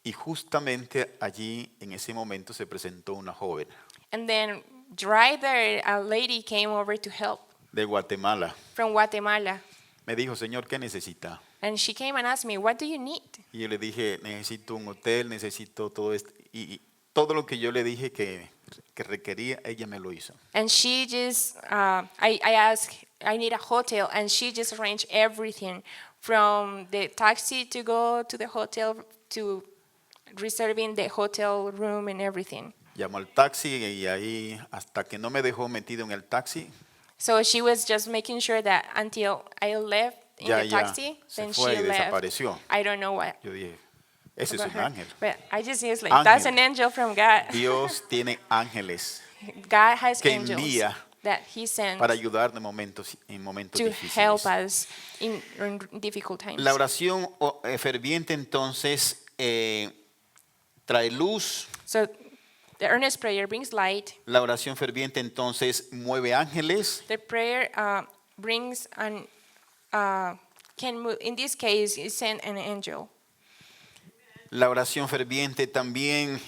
Y justamente allí, en ese momento, se presentó una joven And then right there, a lady came over to help de Guatemala. from Guatemala. Me dijo, Señor, ¿qué necesita? And she came and asked me, what do you need? Y yo le dije, necesito un hotel, necesito todo esto. Y todo lo que yo le dije que requería, ella me lo hizo. And she just, I asked, I need a hotel. And she just arranged everything from the taxi to go to the hotel to reserving the hotel room and everything. Llamó al taxi y ahí, hasta que no me dejó metido en el taxi, So she was just making sure that until I left in ya the ella taxi, se then fue she y left. desapareció. I don't know what. Yo dije, ese es about un her. ángel. But I just was like, that's Ángel. an angel from God. Dios tiene ángeles God has que angels envía that He sends para ayudar en momentos to help difíciles. us in difficult times. La oración ferviente entonces trae luz. So the earnest prayer brings light. La oración ferviente entonces mueve ángeles. The prayer brings an can move. In this case, it sent an angel. La oración ferviente también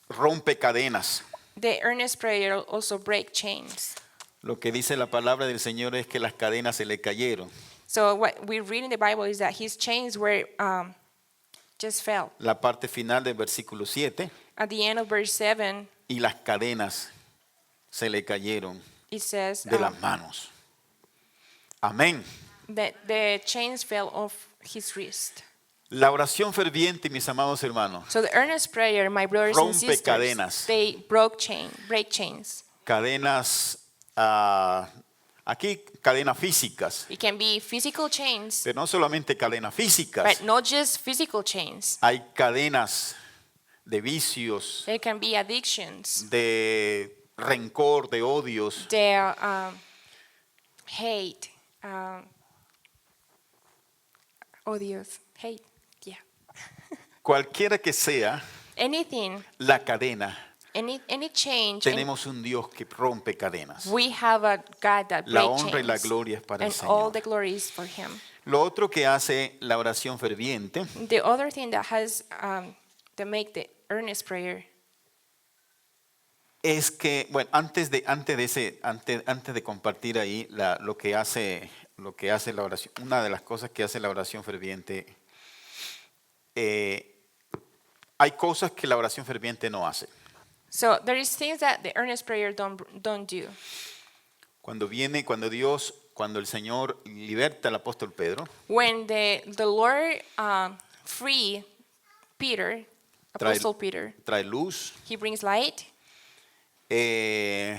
rompe cadenas. The earnest prayer also break chains. Lo que dice la palabra del Señor es que las cadenas se le cayeron. So what we read in the Bible is that his chains were just fell. La parte final del versículo 7, At the end of verse 7, y las cadenas se le cayeron it says de las manos. Amén. that the chains fell off his wrist. La oración ferviente, mis amados hermanos, So the earnest prayer, my brothers and rompe sisters, cadenas. they break chains. Cadenas, aquí cadenas físicas, It can be physical chains, pero no solamente cadenas físicas, but not just physical chains. hay cadenas de vicios, There can be addictions, de rencor, de odios, the hate, odios, hate, yeah. cualquiera que sea Anything, la cadena, any change, tenemos un Dios que rompe cadenas. we have a God that La breaks honra y la chains, gloria es para el and all Señor. the glory is for Him. Lo otro que hace la oración ferviente The other thing that has that make the earnest prayer es que, bueno, antes de compartir ahí lo que hace la oración, una de las cosas que hace la oración ferviente, hay cosas que la oración ferviente no hace. So there is things that the earnest prayer don't do. Cuando el Señor liberta al apóstol Pedro, When the Lord free Peter, Trae- Apostle Peter, trae luz, He brings light. He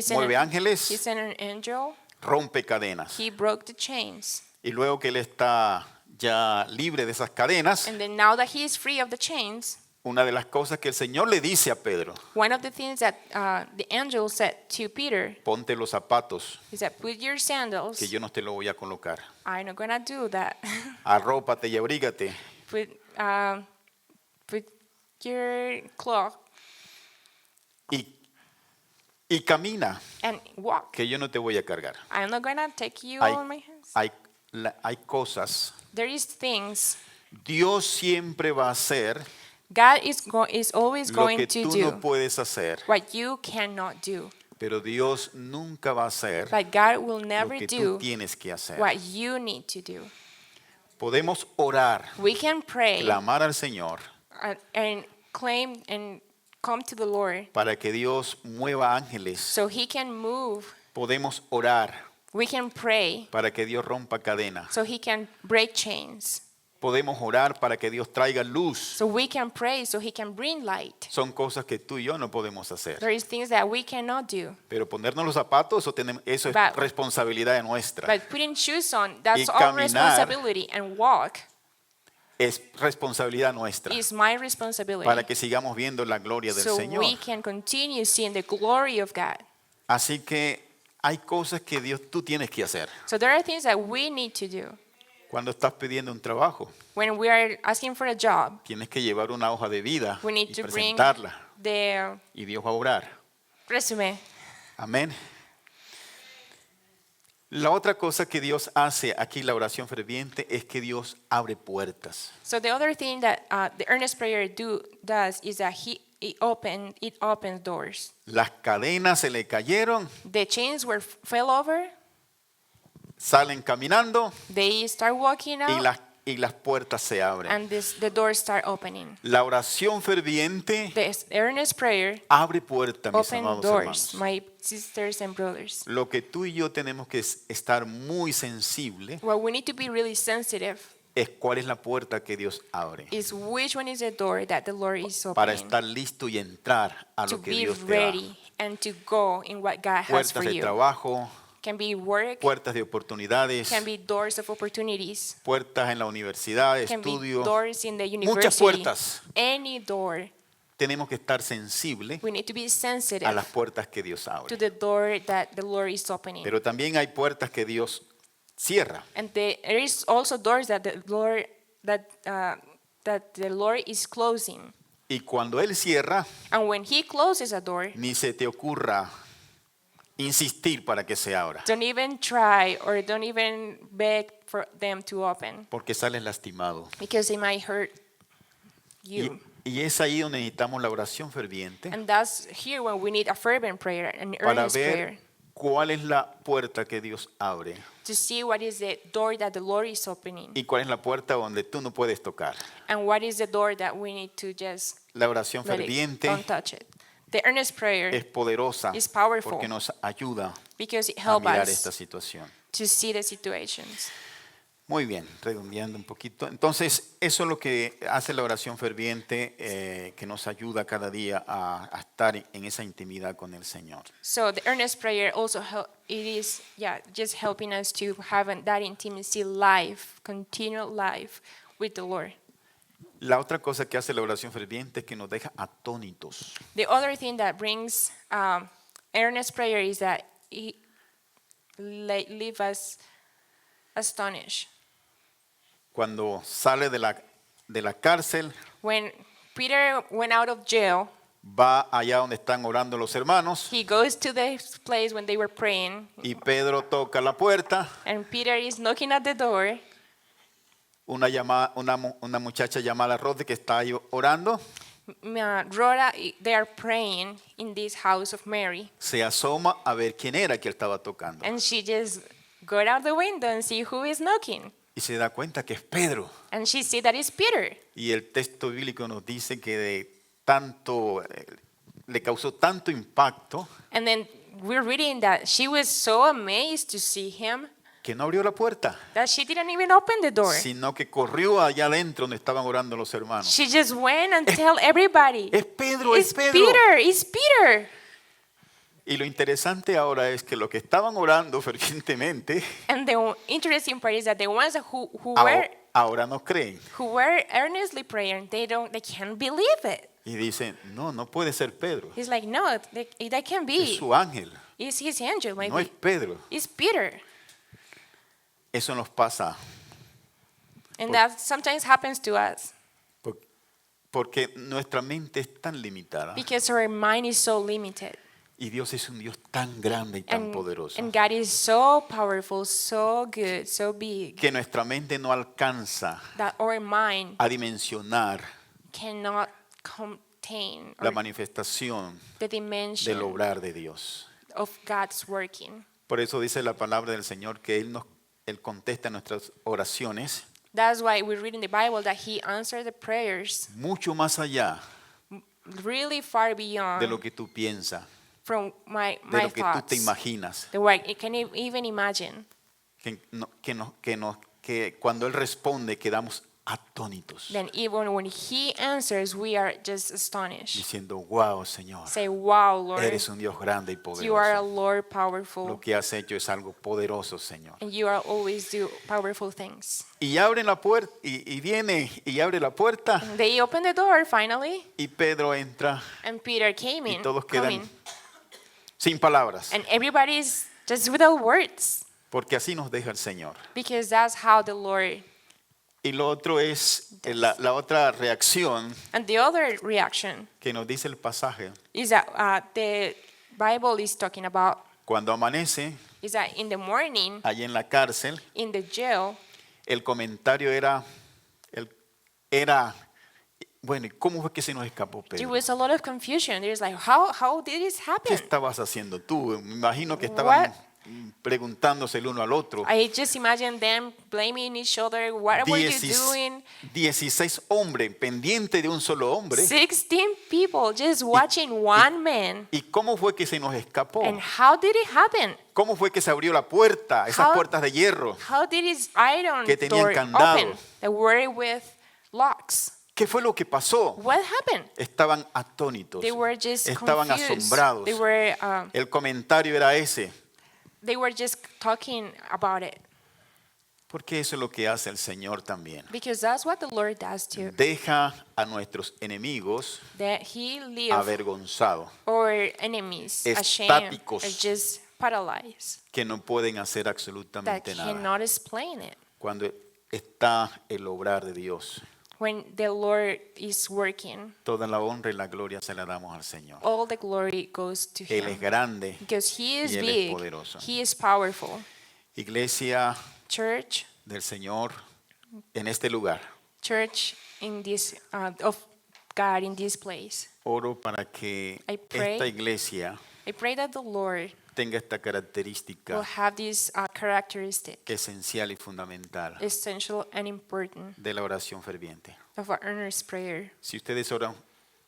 sent mueve ángeles, He sent an angel. rompe cadenas. He broke the chains. Y luego que él está ya libre de esas cadenas, And then now that he is free of the chains, una de las cosas que el Señor le dice a Pedro, one of the things that the angel said to Peter ponte los zapatos is that put your sandals. que yo no te lo voy a colocar. I'm not gonna do that. Arrópate y abrígate. put your cloth Y camina, and walk. que yo no te voy a cargar. I'm not gonna take you Hay, on my hands. hay cosas. There is things Dios siempre va a hacer God is always lo going que to tú do no puedes hacer, what you cannot do. pero Dios nunca va a hacer But God will lo never que tú do tienes que hacer. what you need to do. Podemos orar, We can pray clamar al Señor and claim and come to the Lord para que Dios mueva ángeles. so He can move. Podemos orar We can pray para que Dios rompa cadenas. so He can break chains. podemos orar para que Dios traiga luz. So we can pray so he can bring light. Son cosas que tú y yo no podemos hacer. There is things that we cannot do. Pero ponernos los zapatos, eso es But- responsabilidad nuestra. But putting shoes on, that's Y our caminar responsibility. And walk Es responsabilidad nuestra is my responsibility. para que sigamos viendo la gloria del So Señor. we can continue seeing the glory of God. Así que hay cosas que tú tienes que hacer. So there are things that we need to do. Cuando estás pidiendo un trabajo, When we are asking for a job, tienes que llevar una hoja de vida we need y to bring presentarla. the Y Dios va a orar. resume. Amén. La otra cosa que Dios hace aquí, la oración ferviente, es que Dios abre puertas. So the other thing that the earnest prayer does is that it opens doors. Las cadenas se le cayeron, The chains fell over. salen caminando They start walking y out, y las puertas se abren. and the doors start opening. La oración ferviente The earnest prayer abre puertas, mis open amados doors, hermanos. my sisters and brothers. Lo que tú y yo tenemos que estar muy sensible What we need to be really sensitive es cuál es la puerta que Dios abre is which one is the door that the Lord is para opening, estar listo y entrar a to lo que be Dios te da. ready and to go in what God has Puertas for de you. trabajo, Can be work, puertas de oportunidades, can be doors of opportunities, puertas en la universidad, can be estudio. doors in the Muchas university. puertas. Any door, Tenemos que estar sensibles we need to be a sensitive las puertas que Dios to abre. the door that the Lord is opening. Pero también hay puertas que Dios cierra. And there is also doors that the Lord is closing. Y cuando Él cierra, And when He closes a door, ni se te ocurra insistir para que se abra, don't even try or don't even beg for them to open, porque sales lastimado. because it might hurt you. Y es ahí donde necesitamos la oración ferviente And that's here when we need a fervent prayer, an para earnest prayer, ver cuál es la puerta que Dios abre to see what is the door that the Lord is opening, y cuál es la puerta donde tú no puedes tocar. and what is the door that we need to just La oración let it, ferviente don't touch it. The earnest prayer es poderosa is powerful porque nos ayuda because it a helps mirar us esta situación. to see the situations. Muy bien, redondeando un poquito. Entonces, eso es lo que hace la oración ferviente, que nos ayuda cada día a estar en esa intimidad con el Señor. So the earnest prayer also just helping us to have that intimacy life, continual life with the Lord. La otra cosa que hace la oración ferviente es que nos deja atónitos. The other thing that brings earnest prayer is that it leave us astonished. Cuando sale de la cárcel, When Peter went out of jail, va allá donde están orando los hermanos he goes to the place when they were praying, y Pedro toca la puerta. and Peter is knocking at the door. Una muchacha llamada Rode que está ahí orando, Rhoda, they are praying in this house of Mary, se asoma a ver quién era que estaba tocando and she just got out the window and see who is knocking. y se da cuenta que es Pedro. And she see that it's Peter. Y el texto bíblico nos dice que le causó tanto impacto And then we're reading that she was so amazed to see him que no abrió la puerta, that she didn't even open the door. sino que corrió allá adentro donde estaban orando los hermanos. She just went and tell everybody, Es Pedro, it's es Pedro. Peter, it's Peter. Y lo interesante ahora es que los que estaban orando fervientemente And the interesting part is that the ones who ahora no creen were earnestly praying, they can't believe it. y dicen, no puede ser Pedro, He's like, no, that can't es be. su ángel, It's his angel, no es maybe. Pedro. It's Peter. Eso nos pasa And that sometimes happens to us porque nuestra mente es tan limitada because our mind is so limited. y Dios es un Dios tan grande y tan And poderoso God is so powerful, so good, so big, que nuestra mente no alcanza that our mind a dimensionar cannot contain la or manifestación the del dimension obrar de Dios. of God's working. Por eso dice la palabra del Señor que Él contesta nuestras oraciones That's why we read in the Bible that He answered the prayers mucho más allá really far de beyond lo que tú piensas, from my de lo que tú thoughts. te imaginas. The way I can even imagine. Que cuando Él responde quedamos atónitos, then even when He answers, we are just astonished. diciendo, wow, Señor, Say, wow, Lord, eres un Dios grande y you are a poderoso. Lord powerful, Lo que has hecho es algo poderoso, Señor. and you are always do powerful things. Y abren la puerta, y viene y abre la puerta, And they opened the door finally, y Pedro entra, and Peter came y in, todos quedan coming, sin palabras, and everybody's just without words, porque así nos deja el Señor. because that's how the Lord. Y lo otro es la otra reacción And the other reaction que nos dice el pasaje. is that the Bible is talking about Cuando amanece, is that in the morning allí en la cárcel, in the jail, el comentario era, bueno, ¿y cómo fue que se nos escapó there Pedro? was a lot of confusion. There's like, how did this ¿Qué happen? estabas haciendo tú? Me imagino que estaban preguntándose el uno al otro. I just imagine them blaming each other. What were you doing? 16 hombres pendientes de un solo hombre. 16 people just watching one man. ¿Y cómo fue que se nos escapó? And how did it happen? ¿Cómo fue que se abrió la puerta, esas How- puertas de hierro? How did his iron Que tenían door candado. open? That were with locks. ¿Qué fue lo que pasó? What happened? Estaban atónitos, They were just estaban confused. asombrados. El comentario era ese, They were just talking about it. porque eso es lo que hace el Señor también. Because that's what the Lord does too. Deja a nuestros enemigos That He leaves avergonzados, our enemies ashamed estáticos, or just paralyzed. que no pueden hacer That absolutamente nada. cannot explain it. Cuando está el obrar de Dios, When the Lord is working, toda la honra y la gloria se la damos al Señor. all the glory goes to Él es Him. grande. Because He is y Él es big, poderoso. He is powerful. Iglesia Church, del Señor en este lugar. church in this of God in this place. Oro para que I pray. esta iglesia I pray that the Lord tenga esta will característica have this characteristic, esencial y fundamental essential and important, de la oración ferviente. of our earnest prayer. Si ustedes oran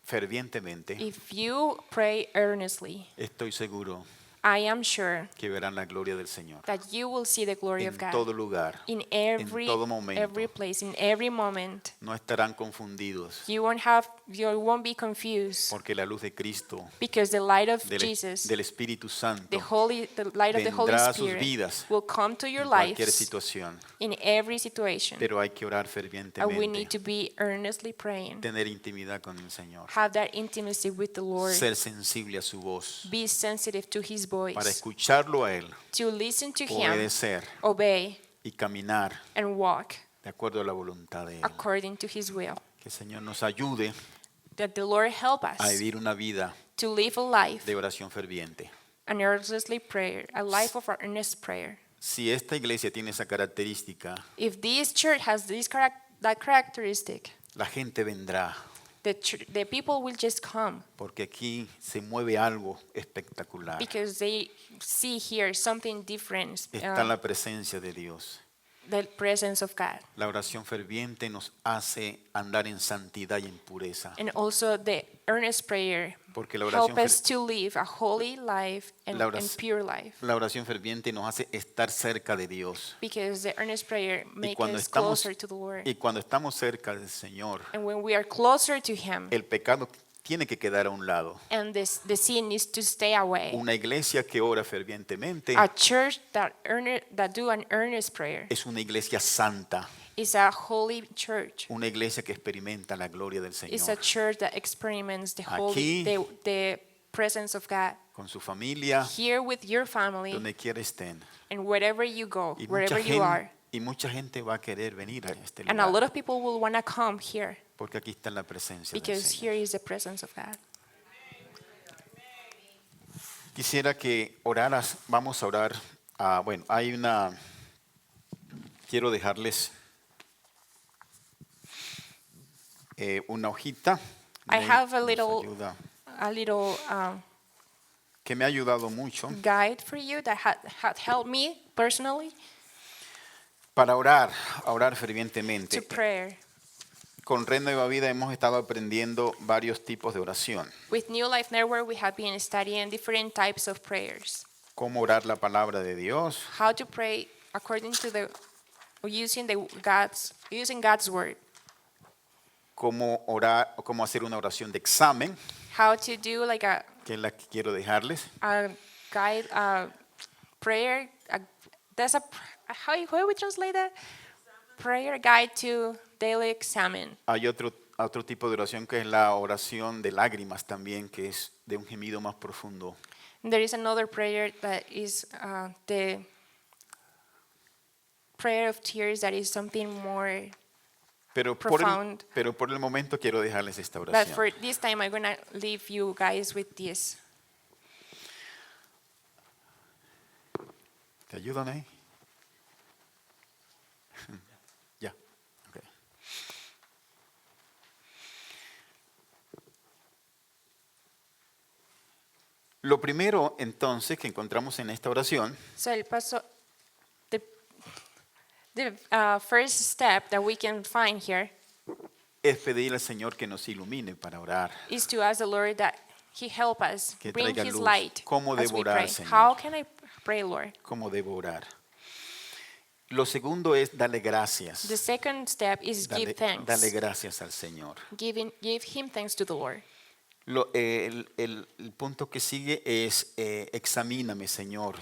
fervientemente, If you pray earnestly, estoy seguro I am sure que verán la gloria del Señor that you will see the glory of en God todo lugar. in every todo momento. every place, in every moment. No estarán confundidos You won't be confused porque la luz de Cristo, because the light of del, Jesus, del Espíritu Santo, the light of the Holy vendrá a sus Spirit vidas will come to your en cualquier lives situación. in every situation. Pero hay que orar And we fervientemente, need to be earnestly praying. tener intimidad con el Señor, Have that intimacy with the Lord. ser sensible a su voz, Be sensitive to His para voice. escucharlo a Él, To listen to Him, obedecer obey, y caminar and walk de acuerdo a la voluntad de Él. according to His will. Que el Señor nos ayude That the Lord help a us vivir una vida to live a life, de oración ferviente. an earnestly prayer, a life of earnest prayer. Si esta iglesia tiene esa característica, If this church has that characteristic, la gente vendrá, the people will just come porque aquí se mueve algo espectacular. because they see here something different, Está la presencia de Dios. the presence of God. La oración ferviente nos hace andar en santidad y en pureza. And also the earnest prayer Porque la help oración, us to live a holy life and, La and oración- pure life. la oración ferviente nos hace estar cerca de Dios. Because the earnest prayer makes cuando us estamos- closer to the Lord. Y cuando estamos cerca del Señor, And when we are closer to Him, el pecado tiene que quedar a un lado. and the sin needs to stay away. Una iglesia que ora fervientemente A church that do an earnest prayer es una iglesia santa, is a holy church. una iglesia que experimenta la gloria del It's a Señor church that experiments the Aquí- the presence of God. con su familia, Here with your family donde quiera estén. and wherever you go, Y wherever you are. mucha gente va a querer venir a este And a lot lugar, of people will want to come here porque aquí está la presencia del because Señor. here is the presence of God. Quisiera que oraras, vamos a orar. Bueno, quiero dejarles una hojita. I Ney have a nos little- ayuda, A little que me ha ayudado mucho guide for you that had helped me personally para orar to fervientemente. prayer. Con Red Nueva Vida hemos estado aprendiendo varios tipos de oración. With New Life Network, we have been studying different types of prayers. Cómo orar la palabra de Dios, How to pray according to using God's word. cómo orar, cómo hacer una oración de examen, how to do like que es la que quiero dejarles. a guide prayer. That's how we translate that? Prayer guide to daily examine. Hay otro tipo de oración que es la oración de lágrimas también, que es de un gemido más profundo. And there is another prayer that is the prayer of tears, that is something more. Pero Profound. pero por el momento quiero dejarles esta But oración. for this time, I'm gonna leave you guys with this. ¿Te ayudan ahí? Ya. Ok. Lo primero entonces que encontramos en esta oración So el paso, the first step that we can find here es pedirle al Señor que nos ilumine para orar. is to ask the Lord that He help us Que bring traiga His luz. light ¿Cómo as debo we orar, pray. Señor? How can I pray, Lord? ¿Cómo debo orar? Lo segundo es darle gracias. The second step is give thanks. Dale gracias al Señor. Give Him thanks to the Lord. El punto que sigue es examíname, Señor,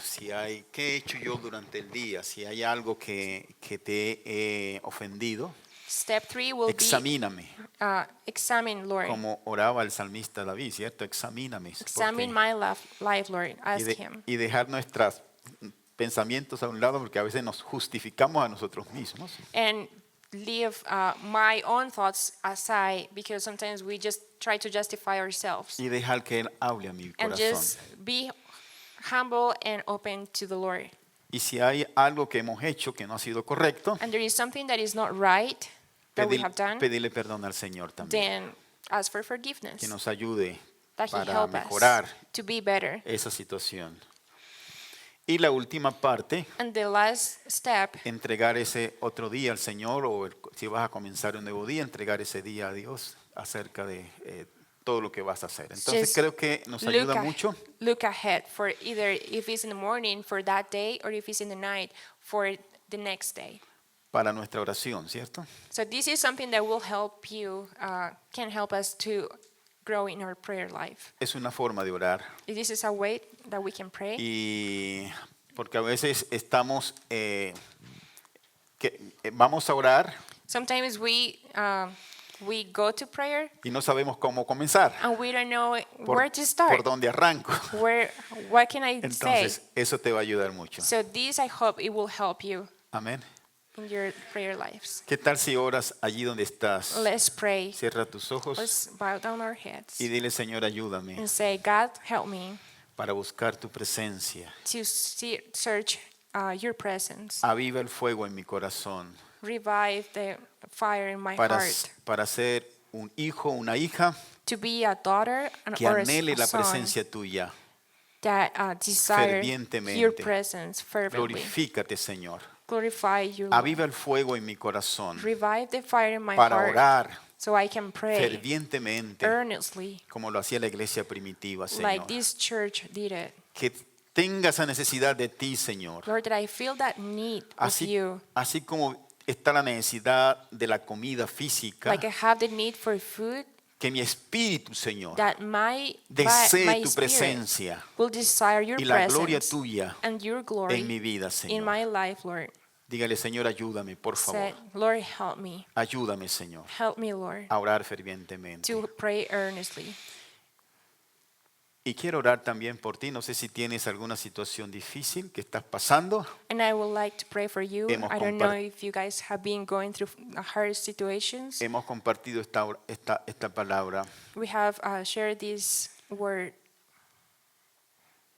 qué he hecho yo durante el día, si hay algo que te he ofendido, Step 3 will examíname, be examine, Lord. como oraba el salmista David, ¿cierto? Examíname. Examine porque- my life, Lord. Ask y, Him. y dejar nuestros pensamientos a un lado porque a veces nos justificamos a nosotros mismos. And leave my own thoughts aside, because sometimes we just try to justify ourselves. Y dejar que Él hable a mi And corazón. just be humble and open to the Lord. Y si hay algo que hemos hecho que no ha sido correcto, And there is something that is not right that we have done, pedirle perdón al Señor también. then ask for forgiveness. Que nos ayude That He para help mejorar us to be better. esa situación. Y la última parte, And the last step, entregar ese otro día al Señor, o si vas a comenzar un nuevo día, entregar ese día a Dios acerca de todo lo que vas a hacer. Entonces Just creo que nos ayuda look, mucho look ahead for either if it's in the morning for that day, or if it's in the night for the next day. para nuestra oración, ¿cierto? So this is something that will help you, can help us to grow in our prayer life. Es una forma de orar. This is a way that we can pray. Y porque a veces estamos, vamos a orar Sometimes we go to prayer y no sabemos cómo comenzar, and we don't know por, where to por start. dónde arranco. What can I say? Entonces, eso te va a ayudar mucho. So this, I hope it will help you Amén. in your prayer lives. ¿Qué tal si oras allí donde estás? Let's pray. Cierra tus ojos Let's bow down our heads y dile, Señor, ayúdame and say, God, help me para buscar tu presencia. to search your presence. Aviva el fuego en mi corazón Revive the fire in my para, heart. para ser un hijo, una hija To be a daughter que or a anhele la son presencia tuya. that desire fervientemente. your presence fervently. Glorifícate, Señor. Glorify you, Lord. Aviva el fuego en mi corazón Revive the fire in my para heart orar so I can pray fervientemente earnestly como lo hacía la iglesia primitiva, like Señor. this church did it. Que tenga esa necesidad de ti, Señor. Lord, that I feel that need of you. Así como está la necesidad de la comida física, Like I have the need for food, que mi espíritu, Señor, that my desee my tu spirit presencia will desire your y la gloria presence tuya and your glory en mi vida, in Señor. my life, Lord. Dígale, Señor, ayúdame, por favor. Said, Lord, help me. Ayúdame, Señor, Help me, Lord, a orar fervientemente. to pray earnestly. Y quiero orar también por ti. No sé si tienes alguna situación difícil que estás pasando. And I would like to pray for you. Hemos I don't know compart- if you guys have been going through hard situations. Hemos compartido esta palabra We have shared this word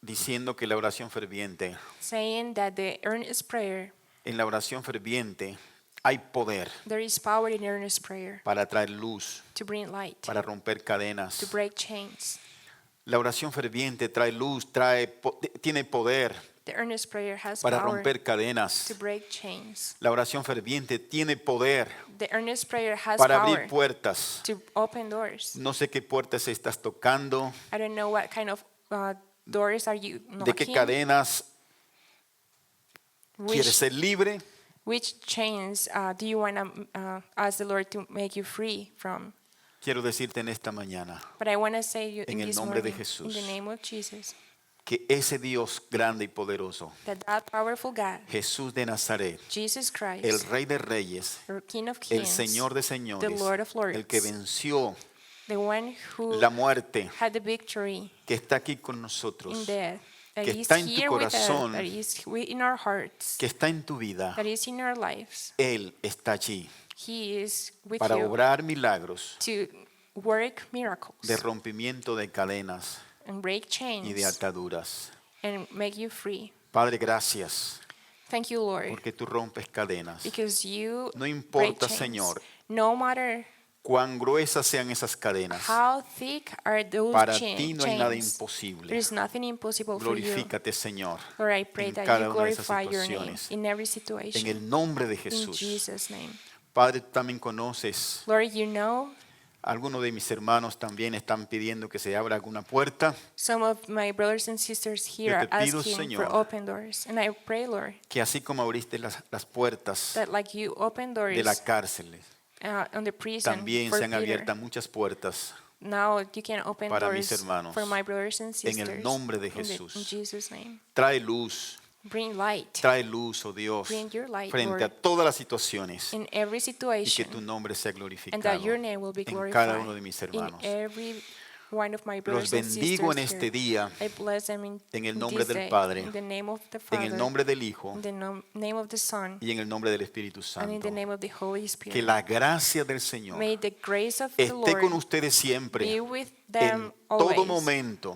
diciendo que la oración ferviente, saying that the earnest prayer, en la oración ferviente hay poder there is power in earnest prayer para traer luz, to bring light, para romper to cadenas. break chains. La oración ferviente trae luz, tiene poder The earnest prayer has para power romper to cadenas. break chains. La oración ferviente tiene poder The earnest prayer has para power abrir puertas. to open doors. No sé qué puertas estás tocando, I don't know what kind of doors are you de qué knocking. cadenas quieres Which, ser libre. Which chains do you want to ask the Lord to make you free from? Quiero decirte en esta mañana But I want to say you En in el this nombre de morning, Jesús. in the name of Jesus, que ese Dios grande y poderoso, that powerful God, Jesús de Nazaret, Jesus Christ, el Rey de Reyes, the King of el Kings, Señor de the señores, Lord of Lords, el que venció the one who la muerte, had the victory que está aquí con in nosotros, death, that que is está en tu here with us, corazón, that is in our hearts, que está en tu vida, that is in our lives. Él está allí He is with para you obrar milagros to work miracles de rompimiento de cadenas and break y de chains ataduras. and make you free. Padre, gracias Thank you, Lord, porque tú rompes cadenas. because you No break importa, chains. Señor, No matter cuán gruesas sean esas cadenas. how thick are those Para chains, ti no hay nada imposible. there is nothing impossible for you. Glorifícate, Señor, Lord, I pray en that cada you una de esas glorify your name situaciones. in every En situation. el nombre de In Jesús. Jesus' name. Padre, tú también conoces. Lord, you know Algunos de mis hermanos también están pidiendo que se abra alguna puerta. some of my brothers and sisters here Yo are te pido, asking Señor, for open doors. And I pray, Lord, Que así como abriste las puertas that like you open doors de la cárcel, on the prison también for sean Peter, abiertas muchas puertas now you can open para mis doors hermanos. for my brothers and En el sisters. nombre de In Jesús. Jesus' name. Trae luz, Bring light oh Dios, Bring your light, frente a Lord, todas las situaciones in every y que situation. tu nombre sea And glorificado that your name will be en glorified cada uno de mis in hermanos. every one of my Los brothers and bendigo en sisters este here. día I bless them en el in nombre this del day, Padre, in the name of the en Father, el nombre del Hijo in the name of the Son, y en el nombre del Espíritu and in the Santo. name of the Holy Que Spirit. la gracia del Señor May the grace of the esté con Lord ustedes siempre, be with them en todo always, momento.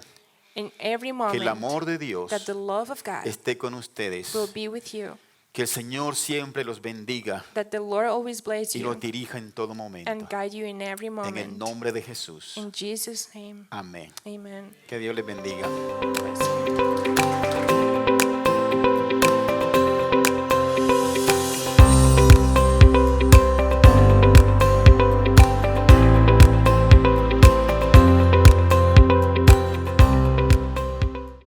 in every Que el moment, amor de Dios that the love of God esté con ustedes. will be with you, Que el Señor siempre los bendiga that the Lord always bless y you los dirija en todo momento. and guide you in every En el moment. nombre de Jesús. In Jesus' name, Amén. amen. Que Dios les bendiga. Bless you.